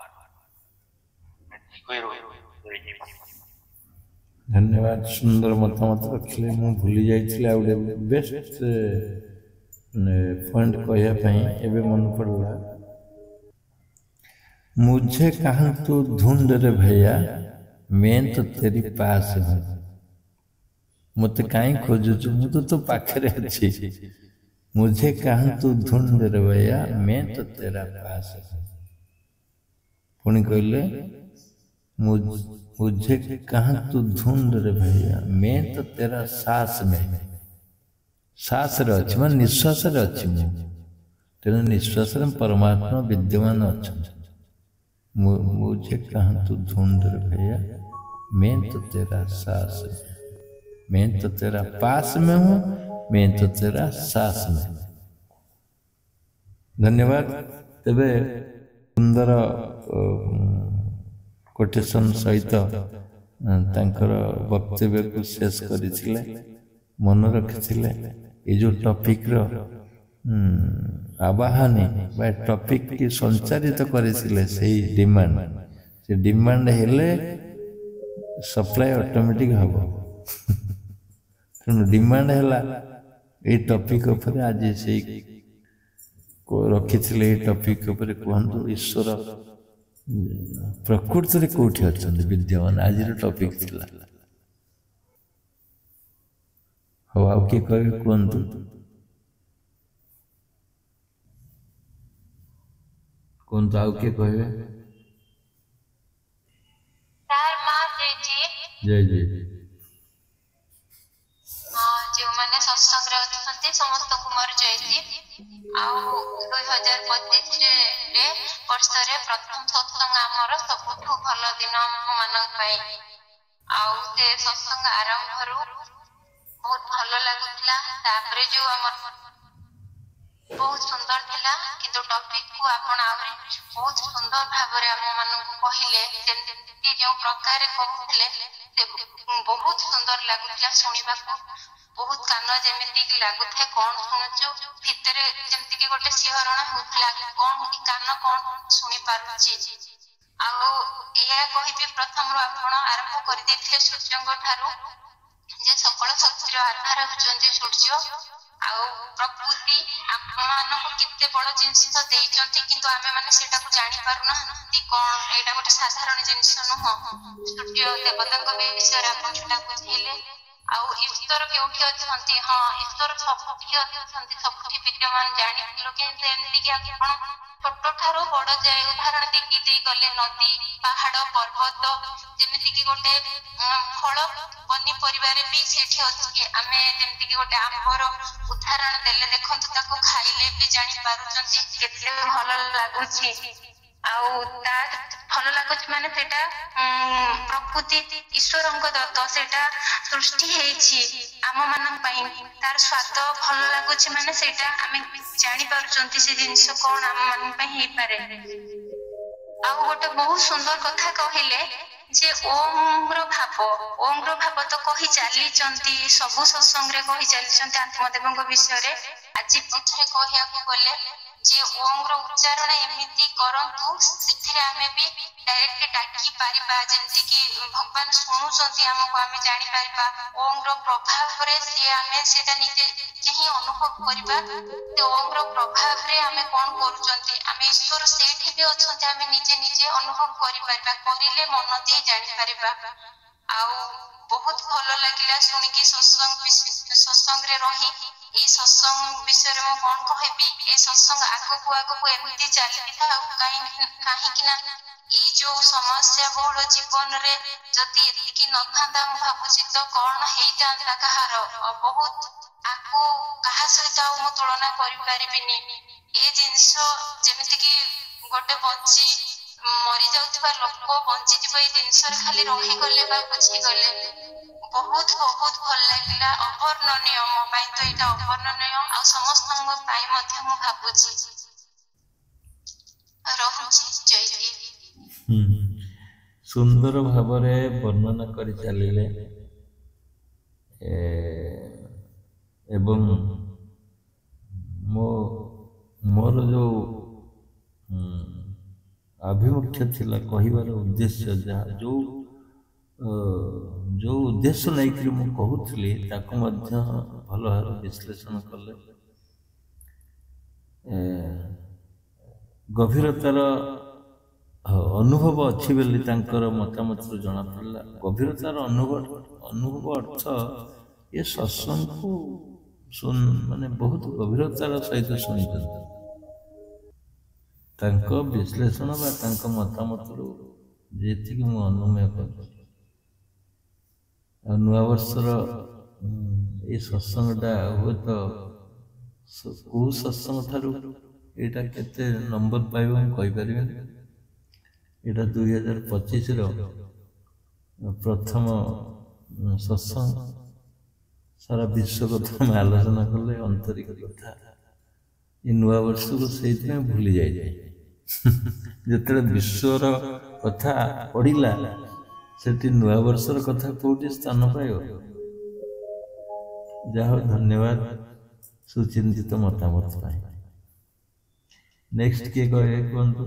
ଧନ୍ୟବାଦ, ସୁନ୍ଦର ମତାମତ ରଖିଲେ। ମୁଁ ଭୁଲି ଯାଇଥିଲି ଆଉ ଗୋଟେ ବେଷ୍ଟ ପଏଣ୍ଟ କହିବା ପାଇଁ ଏବେ ମନେ ପଡ଼ିଲା। मुझे कहाँ तू ढूंढ रे भैया, मैं तो तेरी पास हूँ। मत कहीं खोजुचु, मु तो पाखरे अच्छी। मुझे कहाँ तू ढूंढ रे भैया, मैं तो तेरा पास हूँ। पुणी कहले मुझे कहाँ तू ढूंढ रे भैया, मैं तो तेरा सांस में। सांस रे अच्छी मान निश्वास रे अच्छी। तेना निश्वास रे परमात्मा विद्यमान अच्छा। मुझे कहाँ तू ढूंढ रे भैया, मैं तो तेरा सांस में। मैं तो तेरा पास में हूँ, मैं तो तेरा सांस में। धन्यवाद। तेबे सुंदर कोटेशन सहित तांकर वक्तव्य को शेष करथिले। मन रखिथिले ए जो टॉपिक रो आवाहनी बा टॉपिक की संचारित करथिले सेही डिमांड। से डिमांड हेले सप्लाई ऑटोमेटिक हबो। डिमांड है ये टॉपिक उपरे आज से रखी टॉपिक उपरे कहतु ईश्वर प्रकृति में कौटी अच्छा विद्यमान आज टॉपिक थिला। हाँ आउ किए कहे कहतु कहतु आउ किए कहे जय जय जो मैंने सत्संग रे अछंती समस्त को मोर जयती आउ 2025 रे वर्ष रे प्रथम सत्संग हमर सबुठु भलो दिन मानक पाई आउ से सत्संग आरंभ रो बहुत भलो लागुतला। तापरे जो हमर बहुत सुंदर थिला किंतु टॉपिक को आपण आउरी बहुत सुंदर भाबरे हम मानन को कहिले जेंति जो प्रकार कहउतले से बहुत सुंदर लागुतला सुनिबा को। बहुत कान जेमिति लागुथे कोन सुनुचु भितरे जेमिति कि गोटे सिहरण होतला कोन कि कान कोन सुनि पारुची। आउ एया कहिबे प्रथम रो आपण आरंभ करि देथिले सूर्यंग थारु जे सकल शक्तिर आधार होचंती सूर्य। आउ प्रकृति आपमान को किते बड़ जिंस देइचंती किंतु आमे माने सेटा को जानि पारु ना ती कोन एटा गोटे साधारण जिंस न हो। सूर्य देवता को विषय आपण छटा बुझेले आउ ईश्वर केउठी अछंती। हाँ ईश्वर सबठी अछंती सबठी विद्यमान जानि लोके एंती कि आपण छोट ठारो बड़ जाय उदाहरण देखि दे गले नदी पहाड़ पर्वत जेमिति कि गोटे फल पनी परिवार भी सेठी अछि। आमे जेमिति कि गोटे आंबर उदाहरण देले देखंतु ताको खाइले भी जानि पारुचंती केते भलो लागुछि। आउ ता भलो लागुछि माने सेटा प्रकृति ईश्वरंक दत्त सेटा सृष्टि हेछि आम मानन पई तार स्वाद भलो लागुछि माने सेटा आमे जानि पारुचंती से जिंस कोन आम मानन पई हे पारे। आउ गोटे बहुत सुंदर कथा कहिले जे ओम रो भाव तो कहि चाली चंती सबु सत्संग रे कहि चाली चंती आत्मदेवଙ୍କ विषय रे। आज पथरे कहिया को बोले जे ओम रो उच्चारण एमिति करंतु सेथिरे आमे भी डायरेक्ट डाकी पारिबा जेंति कि भगवान सुनु चंती हमको आमे जानि पारिबा ओम रो प्रभाव रे से आमे सेटा निजे जेही अनुभव करिबा ते ओम रो प्रभाव रे आमे कोन करू चंती आमे ईश्वर सेठी भी अछंती आमे निजे निजे अनुभव करि पारिबा करिले मन दे जानि पारिबा। आउ बहुत भलो लागिला सुनि कि सत्संग रे रही ए सत्संग विषय रे म कोन कहबी ए सत्संग आगो को एमिति चली था काहे कि ना ए जो समस्या बहुल जीवन रे जति एतिकी न थांदा म भाबुची तो कोन हेई जांता कहार बहुत आको कहा सहित म तुलना करि पारिबिनी। ए जिंस जेमिति कि गोटे बंची मरी जाउथबा लोक बंची जीव ए जिंस रे खाली रही गले बा बुझी गले बहुत बहुत भल लागिला। अवर्णनीय म पई तो एटा अवर्णनीय आ समस्तंग पई मध्ये म भाबुची रहउची। जय जय। सुंदर भावरे वर्णना करि चलिले एवं मोर जो आभिमुख्य थिला कहिबार उद्देश्य जो जो उद्देश्य नहीं मु कहूली ताको मध्य भल भाव विश्लेषण कले गभीरतार अनुभव अच्छी बोली मतामत जना पड़ा। गभीरतार अनुभव अर्थ ये सत्संग को माने बहुत गभीरतार सहित शुणी विश्लेषण बा मतामत जी मु अनुमय कर नुआ वर्षर ये सत्संगटा हुए तो कौ सत्संग ठारू यहाँ केते नंबर पाइब कहीपर यहाँ 2025 प्रथम सत्संग सारा विश्व कथा में आलोचना कले आंतरिक कथा ये नुआ वर्ष को से भूली जाए जिते विश्वर कथा पढ़ला से नुआ वर्षर कथा कौटी स्थान पाइब। जहा धन्यवाद सुचिंतित मतामत पाई। नेक्स्ट किए कहे कहतु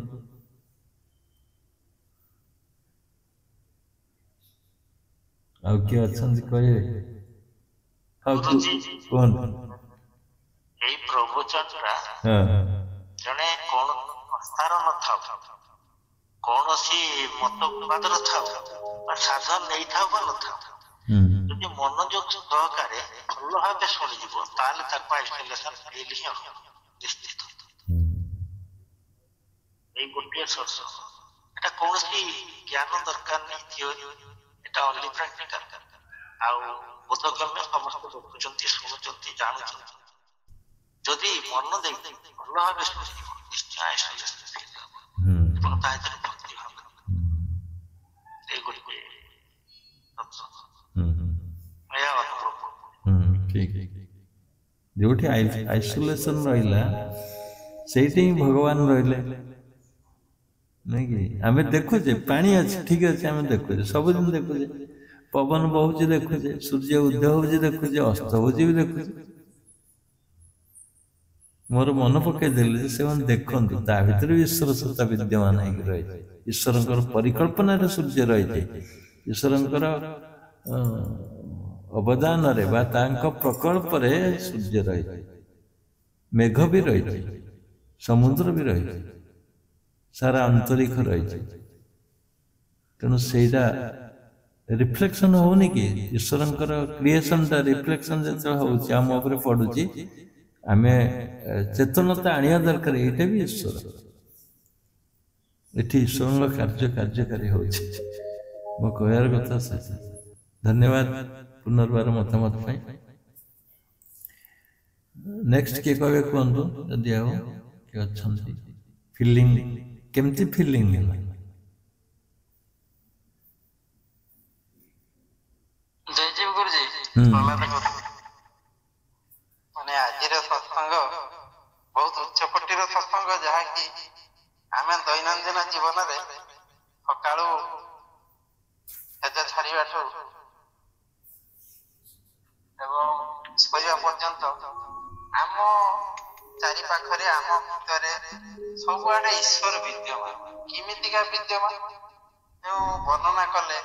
आ किए अच्छा कहे जने स्थान न कौन मतवाद साधन नहीं था ଯଦି ମନୋଯୋଗ ସହକାରେ ଭଲ ଭାବେ ଶୁଣିଯିବ ତାହେଲେ ତାକୁ ଆଇସୋଲେସନ ଫିଲ୍ ହିଁ ହବ ନିଶ୍ଚିତ। ଏଇ ଗୋଟିଏ ସତ୍ସଙ୍ଗ ଏଟା କୌଣସି ଜ୍ଞାନ ଦରକାର ନାହିଁ ଥିଓରି, ଏଟା ଓନ୍ଲି ପ୍ରାକ୍ଟିକାଲ। ଆଉ ବୋଧଗମ୍ୟ ସମସ୍ତେ ଦେଖୁଛନ୍ତି, ଶୁଣୁଛନ୍ତି, ଜାଣୁଛନ୍ତି। ଯଦି ମନ ଦେଇ ଭଲ ଭାବେ ଶୁଣିଯିବ ନିଶ୍ଚୟ ଆଇସୋଲେସନ ଫିଲ୍ ହବ ଏବଂ ତା ଭିତରେ ଭକ୍ତି ଭାବ। ଏଇ ଗୋଟିଏ ସତ୍ସଙ୍ଗ जो आइसोलेशन रहा से भगवान रहिले नहीं कि आम देखुचे पानी अच्छे ठीक अच्छे आम देखुचे सबुदिन देखुचे पवन बहुचे देखुचे सूर्य उदय होचे देखुचे अस्त होचे भी देखुचे। मोर मन पकईदे से देखु ता भर भी ईश्वर सत्ता विद्यमान रही ईश्वर परिकल्पना सूर्य रही ईश्वर अवदान रे बा तांको प्रकल्प रे सूर्य रही मेघ भी रही समुद्र भी रही सारा अंतरिक्ष रही तेणु सेटा रिफ्लेक्शन होनी कि ईश्वर क्रिएशन टा रिफ्लेक्शन जो होची आम ऊपर पडुची आमे चेतनता आनिया दरकार एटा भी ईश्वर एठी ईश्वर कार्यकारी होची मो कहयार कथा से धन्यवाद पुनर्बार मतामत पाई। नेक्स्ट के कहे कहतु जदि आओ कि अच्छा फीलिंग केमती फीलिंग जय जय गुरुजी माने आजिर सत्संग बहुत उच्चकोटीर सत्संग जहा कि आमे दैनंदिन जीवन रे सकाळू हेजा छाड़ीबाठू एवं सोया पर्यंत आम चारि पाखरे आम भितरे सबुआडे ईश्वर विद्यमान किमितिका विद्यमान जो वर्णना कले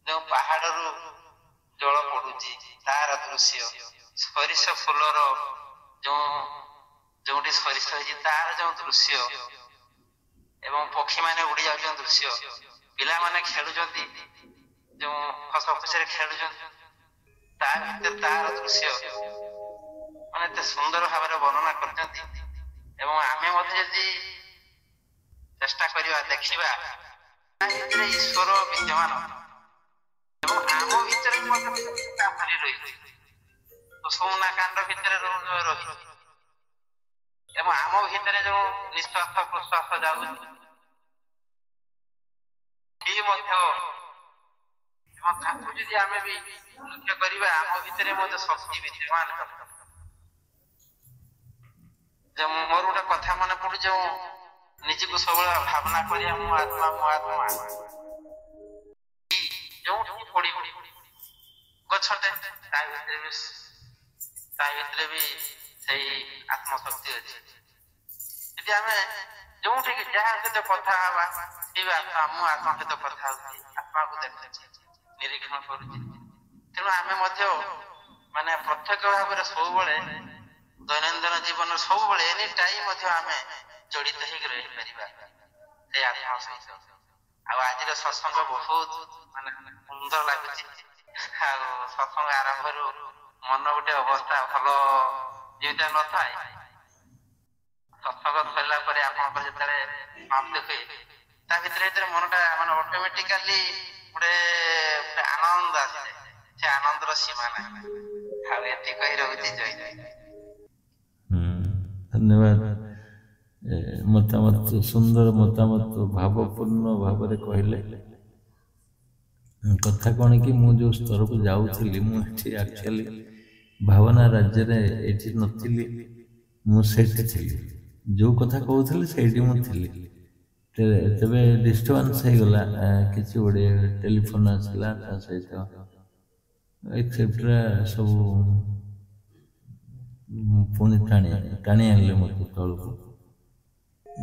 जो पहाड़रू जल पड़ुची तार दृश्य सरिष फुलर जो जोटी सरिष होइछि तार जो दृश्य एवं पक्षी माने उड़ी जाउछन दृश्य पिला माने खेलुचंती जो हस खुशी खेलुच तार दृश्य मैंने एत सुंदर भाव वर्णना कर चेष्टा करवा देखा ईश्वर विद्यमान आम भीतर रही सोना कांड भितर रही आम भीतर जो निश्वास प्रश्वास जाऊ लक्ष्य आम भी लक्ष्य करवा आम भीतर शक्ति विद्यमान मोर गोटे कथा मन पड़ू जो निजी को सब भावना करिया मो आत्मा जो पड़ी गछटे ତା ଭିତରେ ବି ସେଇ ଆତ୍ମଶକ୍ତି ଅଛି। ଯଦି ଆମେ ଯୋଉଠିକି ଯାହା ସହିତ କଥା ହବା ସେଇ ମୁଁ ଆତ୍ମା ସହିତ କଥା ହଉଛି, ଆତ୍ମାକୁ ଦେଖୁଛି, ନିରୀକ୍ଷଣ କରୁଛି। ତେଣୁ ଆମେ ମଧ୍ୟ ମାନେ ପ୍ରତ୍ୟକ୍ଷ ଭାବରେ ସବୁବେଳେ ଦୈନନ୍ଦିନ ଜୀବନ ସବୁବେଳେ ଏନି ଟାଇମ୍ ମଧ୍ୟ ଆମେ ଜଡ଼ିତ ହେଇକି ରହିପାରିବା ସେଇ ଆତ୍ମା ସହିତ। ଆଉ ଆଜିର ସତ୍ସଙ୍ଗ ବହୁତ ମାନେ ସୁନ୍ଦର ଲାଗୁଛି। ଆଉ ସତ୍ସଙ୍ଗ ଆରମ୍ଭରୁ ମନ ଗୋଟେ ଅବସ୍ଥା ଭଲ ଯେମିତି ନଥାଏ, ସତ୍ସଙ୍ଗ ସରିଲା ପରେ ଆପଣଙ୍କର ଯେତେବେଳେ ସମାପ୍ତି ହୁଏ ତା ଭିତରେ ମନଟା ମାନେ ଅଟୋମେଟିକାଲି ଗୋଟେ ଆନନ୍ଦ ଆସେ। ସେ ଆନନ୍ଦର ସୀମା ନାହିଁ। ଆଉ ଏତିକି କହି ରହୁଛି। ଜୟ ଜୟ। ଧନ୍ୟବାଦ। ମତାମତ ସୁନ୍ଦର ମତାମତ ଭାବପୂର୍ଣ୍ଣ ଭାବରେ କହିଲେ। କଥା କ'ଣ କି ମୁଁ ଯେଉଁ ସ୍ତରକୁ ଯାଉଥିଲି, ମୁଁ ଏଠି ଆକ୍ଚୁଆଲି ଭାବନା ରାଜ୍ୟରେ ଏଠି ନଥିଲି, ମୁଁ ସେଇଠି ଥିଲି। ଯେଉଁ କଥା କହୁଥିଲି ସେଇଠି ମୁଁ ଥିଲି। ତେବେ ଡିଷ୍ଟର୍ବାନ୍ସ ହେଇଗଲା, କିଛି ଗୋଟେ ଟେଲିଫୋନ୍ ଆସିଲା, ତା ସହିତ ଏକ୍ସେଟ୍ରା ସବୁ ପୁଣି ଟାଣି ଆଣିଲେ ମୋତେ ତଳକୁ।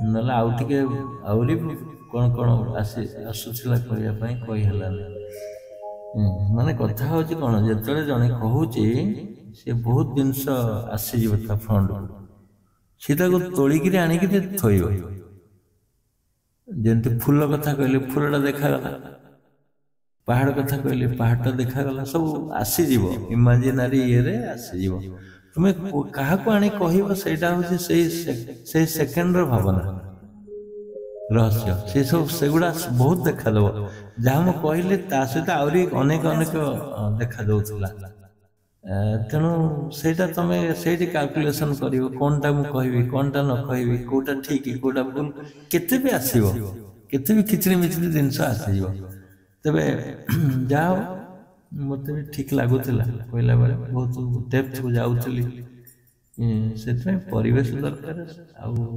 ନହେଲେ ଆଉ ଟିକେ ଆହୁରି କ'ଣ ଆସୁଥିଲା କହିବା ପାଇଁ କହି ହେଲାନି। ମାନେ କଥା ହେଉଛି କ'ଣ, ଯେତେବେଳେ ଜଣେ କହୁଛି ସେ ବହୁତ ଜିନିଷ ଆସିଯିବ ତା ଫ୍ରଣ୍ଟକୁ, ସେ ତାକୁ ତୋଳିକିରି ଆଣିକିରି ଥୋଇବ। ଯେମିତି ଫୁଲ କଥା କହିଲେ ଫୁଲଟା ଦେଖାଗଲା, ପାହାଡ଼ କଥା କହିଲେ ପାହାଡ଼ଟା ଦେଖାଗଲା, ସବୁ ଆସିଯିବ, ଇମାଜିନାରୀ ଇଏରେ ଆସିଯିବ। ତୁମେ କାହାକୁ ଆଣି କହିବ ସେଇଟା ହେଉଛି ସେଇ ସେକେଣ୍ଡର ଭାବନା ରହସ୍ୟ। ସେଗୁଡ଼ା ବହୁତ ଦେଖାଦେବ। ଯାହା ମୁଁ କହିଲି ତା ସହିତ ଆହୁରି ଅନେକ ଦେଖାଯାଉଥିଲା। ତେଣୁ ସେଇଟା ତମେ ସେଇଠି କାଲକୁଲେସନ୍ କରିବ, କ'ଣଟା ମୁଁ କହିବି, କ'ଣଟା ନ କହିବି, କେଉଁଟା ଠିକ୍ କେଉଁଟା ଭୁଲ, କେତେ ବି ଆସିବ, କେତେ ବି ଖିଚିରି ମିଚିରି ଜିନିଷ ଆସିଯିବ। ତେବେ ଯାହା ହଉ ମୋତେ ବି ଠିକ୍ ଲାଗୁଥିଲା କହିଲା ବେଳେ, ବହୁତ ଡେପ୍ଥକୁ ଯାଉଥିଲି। ସେଥିପାଇଁ ପରିବେଶ ଦରକାର, ଆଉ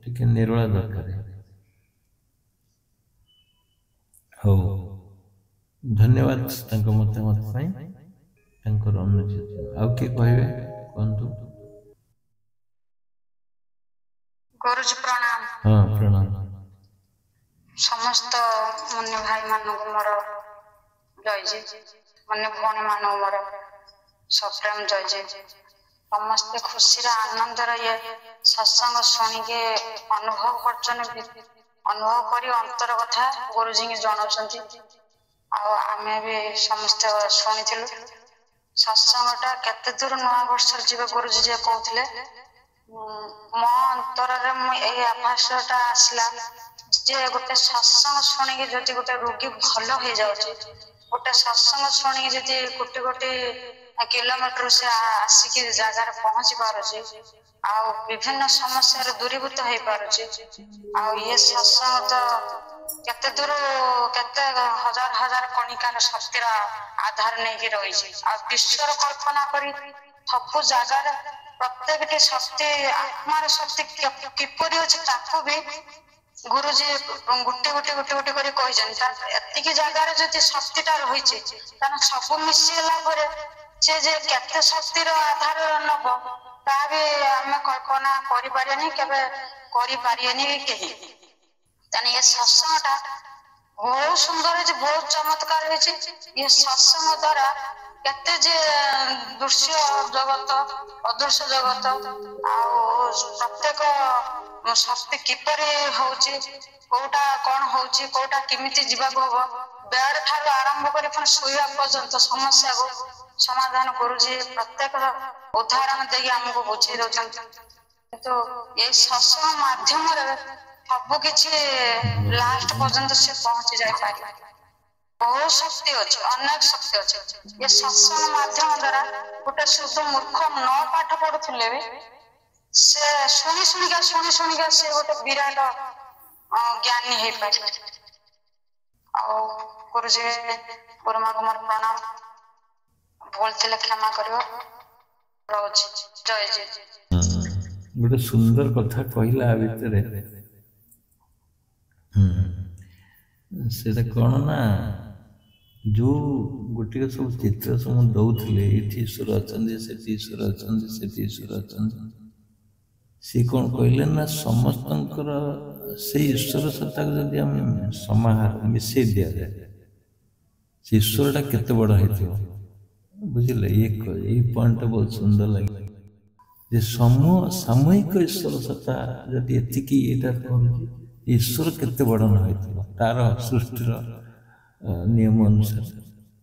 ଟିକେ ନିରୋଳା ଦରକାର। ହଉ, ଧନ୍ୟବାଦ ତାଙ୍କ ମତାମତ ପାଇଁ, ତାଙ୍କର ଅନୁଚିତ। ଆଉ କିଏ କହିବେ କୁହନ୍ତୁ? ଗୁରୁଜୀ ପ୍ରଣାମ। ହଁ ପ୍ରଣାମ। ସମସ୍ତ ମନ୍ୟ ଭାଇ ମାନଙ୍କୁ ମୋର ଜୟଜୀ, ମନ୍ୟ ଭଉଣୀ ମାନଙ୍କୁ ମୋର ସପ୍ରେମ ଜୟଜୀ। ସମସ୍ତେ ଖୁସିର ଆନନ୍ଦର ଇଏ ସତ୍ସଙ୍ଗ ଶୁଣିକି ଅନୁଭବ କରୁଛନ୍ତି, ଅନୁଭବ କରି ଅନ୍ତର କଥା ଗୁରୁଜୀଙ୍କୁ ଜଣାଉଛନ୍ତି। ଆଉ ଆମେ ବି ସମସ୍ତେ ଶୁଣିଥିଲୁ ସତ୍ସଙ୍ଗଟା କେତେ ଦୂର ନୂଆ ବର୍ଷରେ ଯିବେ ଗୁରୁଜୀ ଯିଏ କହୁଥିଲେ। ମୋ ଅନ୍ତରରେ ମୁଁ ଏଇ ଆଭାସଟା ଆସିଲା ଯେ ଗୋଟେ ସତ୍ସଙ୍ଗ ଶୁଣିକି ଯଦି ଗୋଟେ ରୋଗୀ ଭଲ ହେଇଯାଉଛି, ଗୋଟେ ସତ୍ସଙ୍ଗ ଶୁଣିକି ଯଦି କୋଟି କିଲୋମିଟର ସେ ଆସିକି ଜାଗାରେ ପହଞ୍ଚି ପାରୁଛି, ଆଉ ବିଭିନ୍ନ ସମସ୍ୟାରୁ ଦୂରୀଭୂତ ହେଇପାରୁଛି। ଆଉ ଇଏ ସତ୍ସଙ୍ଗ ତ କେତେ ଦୂର କେତେ ହଜାର କଣିକାର ଶକ୍ତିର ଆଧାର ନେଇକି ରହିଛି। ଆଉ ବିଶ୍ୱର କଳ୍ପନା କରି ସବୁ ଜାଗାରେ ପ୍ରତ୍ୟେକଟି ଶକ୍ତି, ଆତ୍ମାର ଶକ୍ତି କିପରି ଅଛି ତାକୁ ବି ଗୁରୁଜୀ ଗୋଟେ କରି କହିଛନ୍ତି। ଏତିକି ଜାଗାରେ ଯଦି ଶକ୍ତିଟା ରହିଛି, ତାହେଲେ ସବୁ ମିଶିଗଲା ପରେ ସେ ଯେ କେତେ ଶକ୍ତିର ଆଧାର ନବ ତାହା ବି ଆମେ କଳ୍ପନା କରିପାରିବାନି, କେବେ କରିପାରିବେନି କେହି। ତାହେଲେ ଏ ସତ୍ସଙ୍ଗଟା ବହୁତ ସୁନ୍ଦର ହେଇଛି, ବହୁତ ଚମତ୍କାର ହେଇଛି। ଏ ସତ୍ସଙ୍ଗ ଦ୍ଵାରା କେତେ ଯେ ଦୃଶ୍ୟ ଜଗତ, ଅଦୃଶ୍ୟ ଜଗତ, ଆଉ ପ୍ରତ୍ୟେକ ଶକ୍ତି କିପରି ହଉଛି, କୋଉଟା କଣ ହଉଛି, କୋଉଟା କେମିତି ଯିବାକୁ ହବ, ବେଡ୍ ଠାରୁ ଆରମ୍ଭ କରି ପୁଣି ଶୋଇବା ପର୍ଯ୍ୟନ୍ତ ସମସ୍ୟାକୁ ସମାଧାନ କରୁଛି। ପ୍ରତ୍ୟେକ ଉଦାହରଣ ଦେଇକି ଆମକୁ ବୁଝେଇ ଦଉଛନ୍ତି। କିନ୍ତୁ ଏଇ ସତ୍ସଙ୍ଗ ମାଧ୍ୟମରେ ସବୁ କିଛି ଲାଷ୍ଟ ପର୍ଯ୍ୟନ୍ତ ସେ ପହଞ୍ଚି ଯାଇପାରିବ। ବହୁତ ଶକ୍ତି ଅଛି, ଅନେକ ଶକ୍ତି ଅଛି। ଏ ସତ୍ସଙ୍ଗ ମାଧ୍ୟମ ଦ୍ଵାରା ଗୋଟେ ଶୁଦ୍ଧ ମୂର୍ଖ ନ ପାଠ ପଢୁଥିଲେ ବି ସେ ଶୁଣି ଶୁଣିକା ସେ ଗୋଟେ ବିରାଟ ଜ୍ଞାନୀ ହେଇପାରିବ। ଆଉ ଗୁରୁଜୀ ଗୁରୁମାଙ୍କୁ ମୋର ପ୍ରଣାମ, ଭୁଲ ଥିଲେ କ୍ଷମା କରିବ, ରହୁଛି। ଜୟ ଜୟ। ଗୋଟେ ସୁନ୍ଦର କଥା କହିଲା ଆ ଭିତରେ। ସେଟା କ'ଣ ନା, जो गोटे सब चित्र सब दौले ये ईश्वर अच्छा से ईश्वर अच्छा से ईश्वर अच्छा सी कौन कहले ना समस्त से ईश्वर सत्ता को जब आम समाहार मिसई दि जाए से ईश्वरटा केते बड़ है बुझे ये पॉइंट बहुत सुंदर लगे जे सामूहिक ईश्वर सत्ता जब एतिकी ईश्वर केते बड़ न तार सृष्टिर नियम अनुसार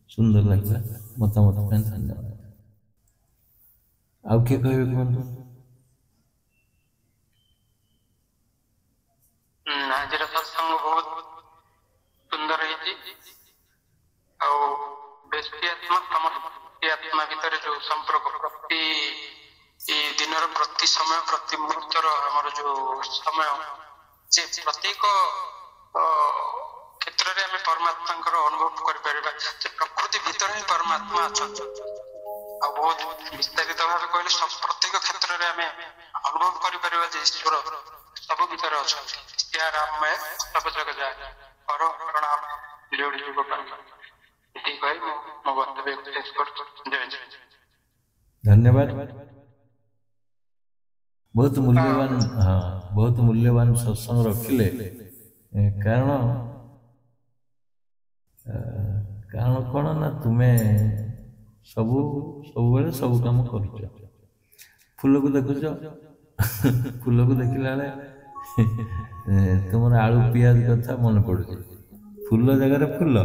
सुंदर लगे मतामत धन्यवाद आउ किए कहे कहूँ आज सत्संग बहुत सुंदर है व्यक्ति आत्मा समष्टि आत्मा भितर जो संपर्क प्रति दिन प्रति समय प्रति मुहूर्तर आमर जो समय जे प्रत्येक क्षेत्र में आम परमात्मा अनुभव कर प्रकृति भीतर ही परमात्मा अच्छा बहुत विस्तारित भाव कहले प्रत्येक क्षेत्र में आम अनुभव कर ईश्वर सब भीतर अच्छा राममय सब जग जाए और प्रणाम जोड़ी युग धन्यवाद बहुत मूल्यवान हाँ बहुत मूल्यवान सत्संग रखिले कारण कारण कौन ना तुम्हें सबू सब सब काम कर फूल को देखुच फूल को देखला तुम आलू पियाज कथा मन पड़े फूल जगार फूल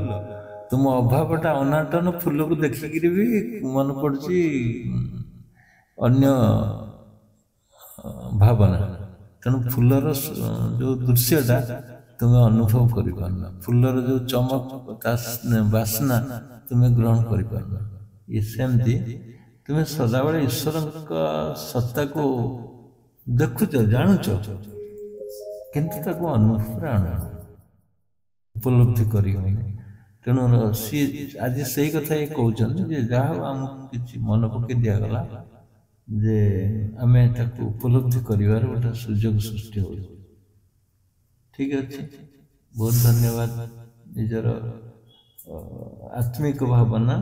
तुम अभावटा अनाटन फूल को देखिकी भी मन पड़ी अन्य भावना तेणु फूलर जो दृश्यटा तुम्हें अनुभव कर पारना फूलर जो चमक बासना तुम्हें ग्रहण कर पारना ये सेमती तुम्हें सदाबले ईश्वर सत्ता को देखुच जानुच किंतु ताको अनुभव उपलब्धि कर तेणु सी आज से कथा ये कहते जहाँ आमको कि मन पकई दिगला जे आम उपलब्धि कर गोटे सुजोग सृष्टि हो ठीक अच्छे बहुत धन्यवाद निजर आत्मिक भावना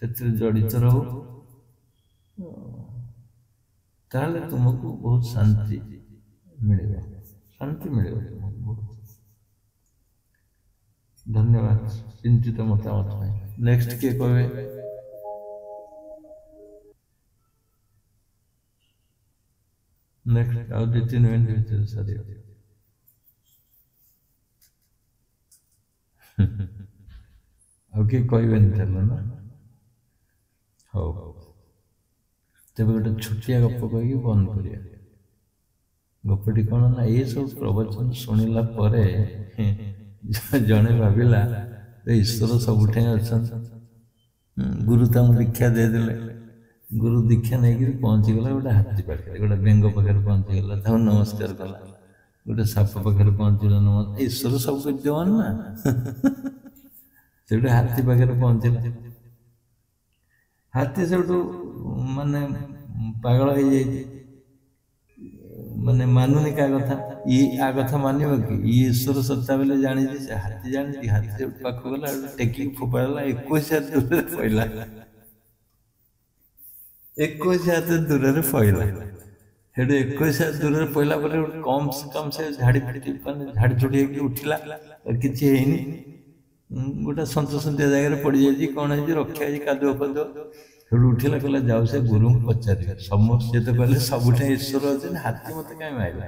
से जड़ित रहो ताहले तुमको बहुत शांति मिले धन्यवाद चिंतित मतामत नेक्स्ट किए कहे नेक्स्ट आउ 2-3 मिनट भीतर सारी किए कहे ना हो तेज गोटे छोटिया गप कही बंद कर गपटी कौन ना ये सब प्रवचन शुणिला जड़े भाविला ईश्वर सबुठ अच्छा गुरु तक दीक्षा देदेले गुरु दीक्षा नहीं पहुँचीगला गोटे हाथी पाखे गोटे बेंग पाखे पहुँचीगला नमस्कार कला गोटे साप पाखे पहुँचला नमस्कार ईश्वर सब विद्यमान ना से हाथी पाखे पहुँचला हाथी से माने पागल हो जाए माने मानुनी क्या कथा ये आ कथा मानिब कि ईश्वर सत्ता बेले जानी हाथी जानी हाथी पाख गला टेकी फोपाड़ा 21 हाथ दूर पड़ा 21 हाथ दूर पड़ा से 21 हाथ दूर पड़ा कम से कम से झाड़ी झाड़ी छुड़ी उठिला किसी गोटे सन्तसंतिया जगह पड़ जाए कौन है रक्षा कादुआ फादुआ उठिला कहला जाओ से गुरु को पचार समस्त तो कहले सबुठ ईश्वर अच्छे हाथी मत कहीं माइला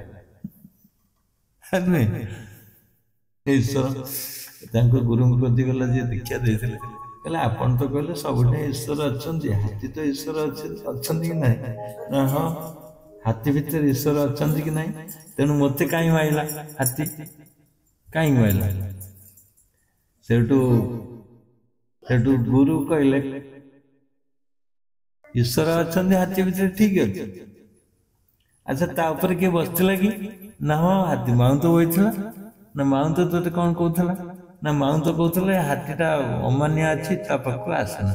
ईश्वर गुरु प्रति गला जी दीक्षा देते कहले आपन तो कहले सबुठ ईश्वर अच्छा हाथी तो ईश्वर अच्छा कि ना हाँ हाथी भितर ईश्वर अच्छा कि ना तेणु मत कहीं माइला हाथी कहीं माइला सेठू गुरु कहले ईश्वर अच्छा हाथी भितर ठीक अच्छे अच्छा तापर किए बसला कि ना हाँ हाथी माउंट वही ना माउंट तो कौन कहला ना माउंट कहते हाथीटा अमान्य अच्छी पाखक आसेना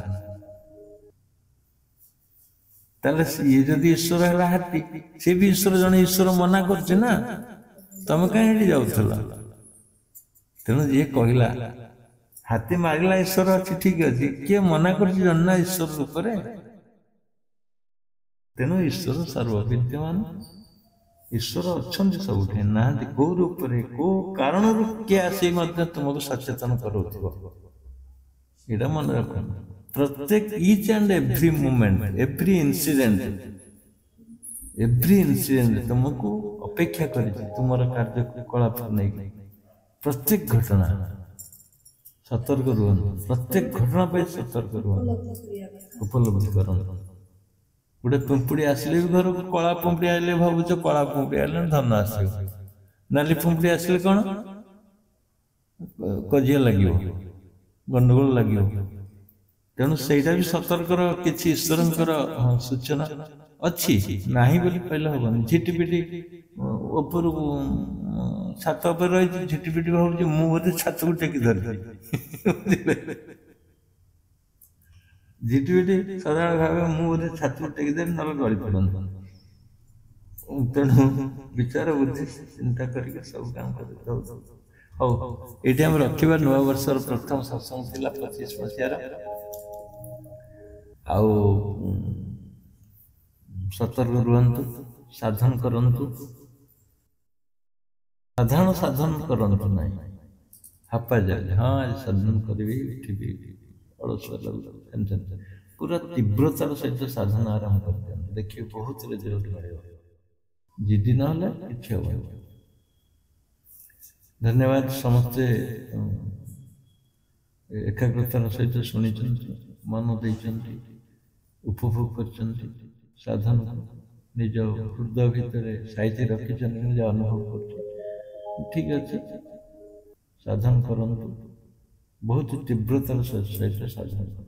ताले ये जदि ईश्वर है हाथी सी भी ईश्वर जन ईश्वर मना कर तुम कहीं जाऊला तेणु ये कहला हाथी मारिला ईश्वर अच्छी ठीक अच्छी किए मना कर ईश्वर रूप तेणु ईश्वर सर्वविद्यमान ईश्वर अच्छा सब ना कौ रूप कौ कारण किए आसी तुमको सचेतन करा मन रख प्रत्येक each and every moment every incident तुमको अपेक्षा कर तुम कार्यकलाप नहीं प्रत्येक घटना सतर्क रुहन प्रत्येक घटना पर सतर्क रुहन उपलब्धि कर गोटे पिंपुड़ी आसिले भी घर को कला पिंपुड़ी आइले भावुच कला पिंपुड़ी आइले धन आस नाली पिंपुड़ी आसिले कौन कजिया लगे गंडगोल लगे तेणु सहीटा भी सतर्क किसी ईश्वर सूचना अच्छी नहीं बोली कहले हम झिटिपिटी ऊपर छात पर रही झिटिपिटी भाव मु बोधे छात को टेकी धरी झिटिपिटी सदा भाव मु बोधे छात को टेकी धरी ना गली पड़न तेणु विचार बुद्धि चिंता करके सब काम कर ये हम रखा नवा वर्ष प्रथम सत्संग थी 25 मसीहार आउ सतर्क रुहतु साधन करंतु साधारण साधन करंतु नहीं हापा जाए हाँ आज साधन करी उठिबी अलस पूरा तीव्रतार सहित साधन आरंभ कर देखिए बहुत रिजल्ट मिले जिदी ना कि हम धन्यवाद समस्ते एकाग्रतार सहित शुणी मन देती उपभोग कर साधन निज हृदय भितर साइती रखी निज अनुभव कर ठीक अच्छे साधन करंतु बहुत तीव्रतार सहित साधन कर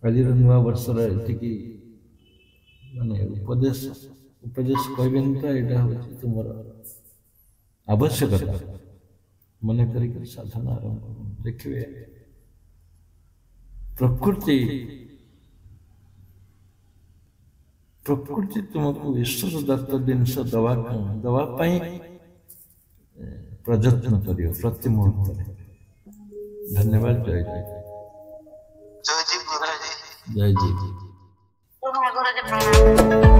आज नुआ वर्ष माने उपदेश कहबेन तो यहाँ हूँ तुम आवश्यकता मन कर साधन आरंभ देखिए प्रकृति तुमको ईश्वर दत्त जिनस दवाई प्रयत्न करियो प्रति मुहूर्त धन्यवाद जय जय जय जी जय जी गुरुजी प्रणाम।